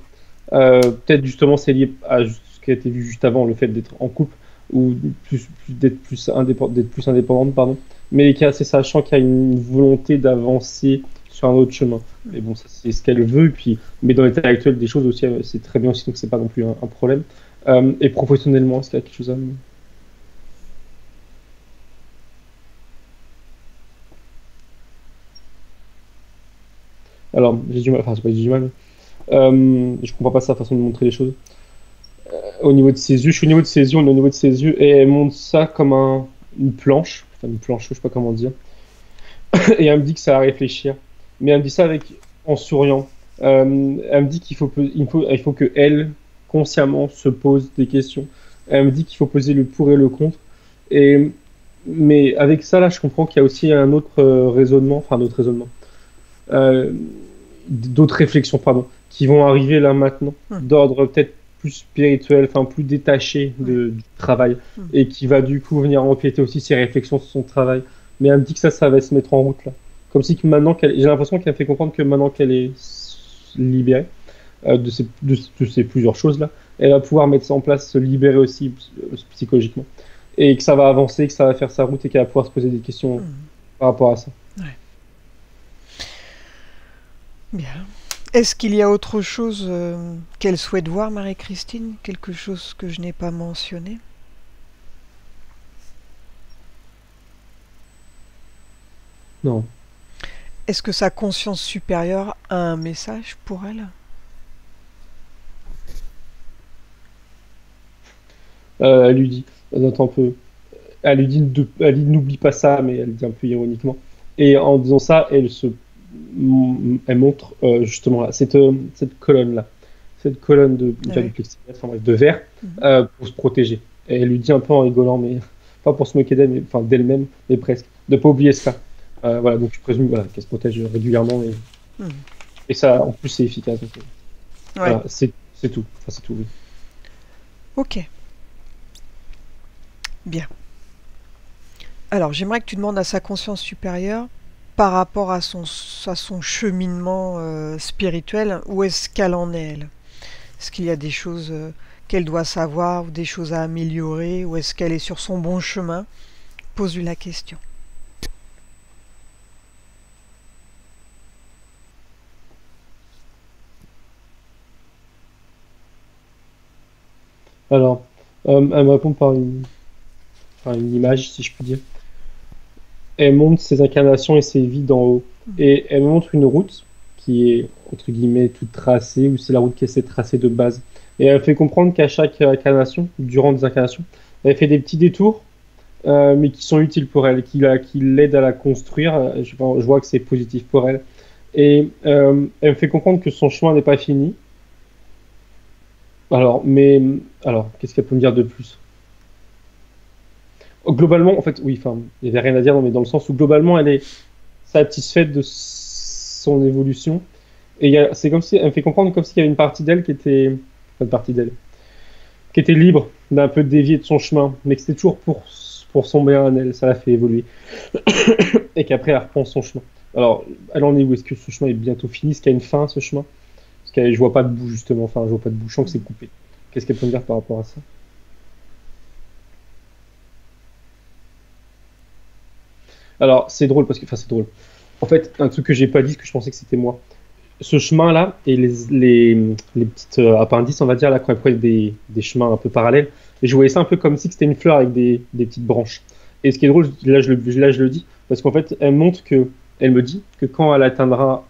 Peut-être justement c'est lié à ce qui a été vu juste avant, le fait d'être en couple ou d'être plus indépendante, pardon. Mais qui est assez sachant qu'il y a une volonté d'avancer sur un autre chemin. Mais bon, ça, c'est ce qu'elle veut. Puis, mais dans l'état actuel des choses aussi, c'est très bien aussi, donc c'est pas non plus un problème. Et professionnellement, est-ce qu'il y a quelque chose à... Alors, j'ai du mal, enfin, c'est pas que j'ai du mal. Je comprends pas sa façon de montrer les choses. Au niveau de ses yeux, je suis au niveau de ses yeux, on est au niveau de ses yeux, et elle montre ça comme une planche, enfin une planche, je sais pas comment dire, et elle me dit que ça à réfléchir, mais elle me dit ça en souriant. Elle me dit il faut que elle, consciemment, se pose des questions. Elle me dit qu'il faut poser le pour et le contre, et, mais avec ça, là, je comprends qu'il y a aussi un autre raisonnement, enfin, un autre raisonnement, euh, d'autres réflexions, pardon, qui vont arriver là maintenant, Hum, d'ordre peut-être plus spirituel, enfin plus détaché ouais. du travail, Hum. et qui va du coup venir empiéter aussi ses réflexions sur son travail. Mais elle me dit que ça va se mettre en route là. Comme si que maintenant j'ai l'impression qu'elle me fait comprendre que maintenant qu'elle est libérée de ces plusieurs choses là, elle va pouvoir mettre ça en place, se libérer aussi psychologiquement. Et que ça va avancer, que ça va faire sa route et qu'elle va pouvoir se poser des questions Hum. par rapport à ça. Ouais. Bien. Est-ce qu'il y a autre chose qu'elle souhaite voir, Marie-Christine? Quelque chose que je n'ai pas mentionné? Non. Est-ce que sa conscience supérieure a un message pour elle? Elle lui dit, attends un peu, elle dit n'oublie pas ça, mais elle dit un peu ironiquement. Et en disant ça, elle montre justement là, cette colonne-là, cette colonne Ouais. de plexiglas, enfin bref, de verre, Mhm. pour se protéger. Et elle lui dit un peu en rigolant, mais pas pour se moquer d'elle, mais enfin d'elle-même, mais presque, de pas oublier ça. Voilà, donc je présume voilà, qu'elle se protège régulièrement Mhm. et ça, en plus, c'est efficace. Donc, Ouais. voilà, c'est tout. Enfin, c'est tout. Oui. Ok. Bien. Alors, j'aimerais que tu demandes à sa conscience supérieure, par rapport à son cheminement spirituel, où est-ce qu'elle en est, elle? Est-ce qu'il y a des choses qu'elle doit savoir ou des choses à améliorer, ou est-ce qu'elle est sur son bon chemin? Pose-lui la question. Alors, elle me répond par une image, si je puis dire. Elle montre ses incarnations et ses vies d'en haut. Mhm. Et elle montre une route qui est, entre guillemets, toute tracée, ou c'est la route qu'elle s'est tracée de base. Et elle fait comprendre qu'à chaque incarnation, durant des incarnations, elle fait des petits détours, mais qui sont utiles pour elle, qui l'aident à la construire. Je vois que c'est positif pour elle. Et elle me fait comprendre que son chemin n'est pas fini. Alors, alors, qu'est-ce qu'elle peut me dire de plus? Globalement, en fait, oui, enfin, il n'y avait rien à dire, non, mais dans le sens où globalement, elle est satisfaite de son évolution. Et c'est comme si, elle me fait comprendre comme s'il y avait une partie d'elle qui était, enfin, une partie d'elle, qui était libre d'un peu dévier de son chemin, mais que c'était toujours pour son bien à elle, ça l'a fait évoluer. Et qu'après, elle reprend son chemin. Alors, elle en est où? Est-ce que ce chemin est bientôt fini? Est-ce qu'il y a une fin, ce chemin? Parce que je vois pas de bout, justement, enfin, je vois pas de bout, je sens que c'est Mhm. coupé. Qu'est-ce qu'elle peut me dire par rapport à ça? Alors, c'est drôle parce que, enfin, c'est drôle. En fait, un truc que j'ai pas dit, que je pensais que c'était moi. Ce chemin-là et les petites appendices, on va dire, là, quand elle prennent des chemins un peu parallèles, et je voyais ça un peu comme si c'était une fleur avec des petites branches. Et ce qui est drôle, là, je le dis, parce qu'en fait, elle me dit que quand elle atteindra,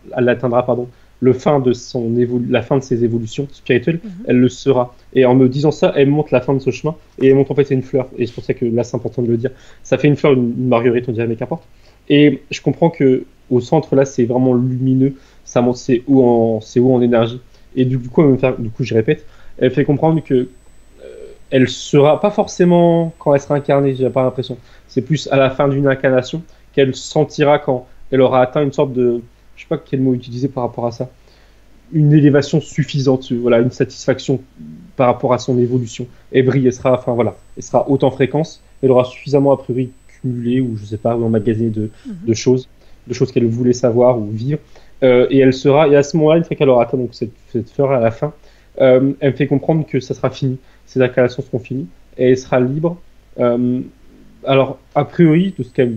pardon, la fin de ses évolutions spirituelles, Mhm. elle le sera. Et en me disant ça, elle montre la fin de ce chemin, et elle montre en fait c'est une fleur. Et c'est pour ça que là, c'est important de le dire. Ça fait une fleur, une marguerite, on dirait, mais qu'importe. Et je comprends que au centre, là, c'est vraiment lumineux, ça monte c'est haut en énergie. Et du coup, du coup, je répète, elle fait comprendre que elle sera pas forcément quand elle sera incarnée, j'ai pas l'impression. C'est plus à la fin d'une incarnation qu'elle sentira quand elle aura atteint une sorte de, je sais pas quel mot utiliser par rapport à ça, une élévation suffisante, voilà, une satisfaction par rapport à son évolution. Elle brille, elle sera, enfin voilà, elle sera haute en fréquence, elle aura suffisamment a priori cumulé ou je sais pas, ou emmagasiné Mhm. de choses, de choses qu'elle voulait savoir ou vivre. Et elle sera, et à ce moment-là, une fois qu'elle aura atteint donc cette fleur à la fin, elle me fait comprendre que ça sera fini, ces incarnations seront finies, et elle sera libre. Euh, alors, a priori, ou c'est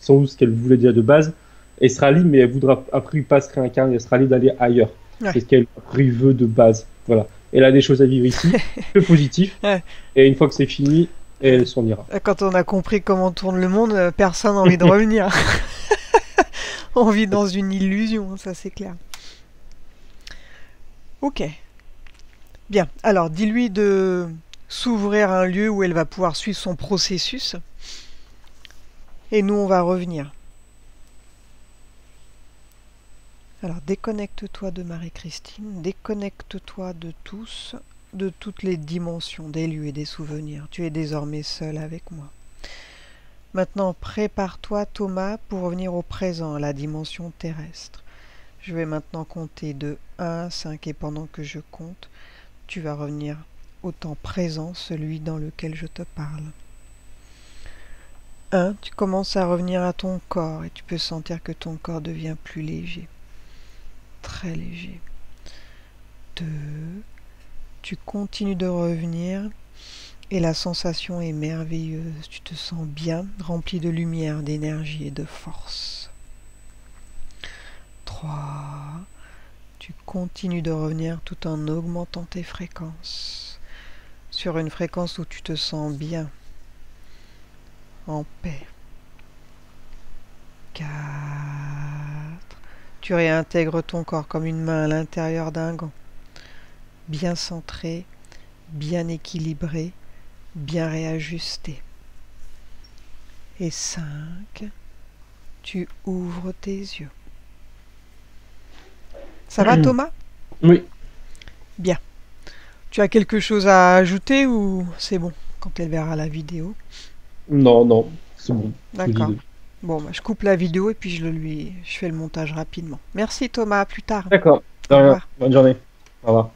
sans doute ce qu'elle voulait dire de base, elle sera libre, mais elle voudra a priori pas se réincarner, elle sera libre d'aller ailleurs. C'est Ouais. ce qu'elle a priori veut de base. Voilà. Elle a des choses à vivre ici, que positif, Ouais. et une fois que c'est fini, elle s'en ira. Quand on a compris comment tourne le monde, personne n'a envie de revenir. On vit dans une illusion, ça c'est clair. Ok, bien. Alors, dis-lui de s'ouvrir à un lieu où elle va pouvoir suivre son processus. Et nous, on va revenir. Alors, déconnecte-toi de Marie-Christine, déconnecte-toi de tous, de toutes les dimensions, des lieux et des souvenirs. Tu es désormais seul avec moi. Maintenant, prépare-toi, Thomas, pour revenir au présent, à la dimension terrestre. Je vais maintenant compter de 1 à 5 et pendant que je compte, tu vas revenir au temps présent, celui dans lequel je te parle. 1, tu commences à revenir à ton corps et tu peux sentir que ton corps devient plus léger, très léger. 2, tu continues de revenir et la sensation est merveilleuse. Tu te sens bien, rempli de lumière, d'énergie et de force. 3, tu continues de revenir tout en augmentant tes fréquences sur une fréquence où tu te sens bien, en paix. 4, tu réintègres ton corps comme une main à l'intérieur d'un gant, bien centré, bien équilibré, bien réajusté. Et 5, tu ouvres tes yeux. Ça va, Thomas? Oui. Bien. Tu as quelque chose à ajouter ou c'est bon quand elle verra la vidéo? Non, non, c'est bon. Je vous D'accord. dis. Bon, bah, je coupe la vidéo et puis je fais le montage rapidement. Merci Thomas, à plus tard. D'accord. De Au rien. revoir. Bonne journée. Au revoir.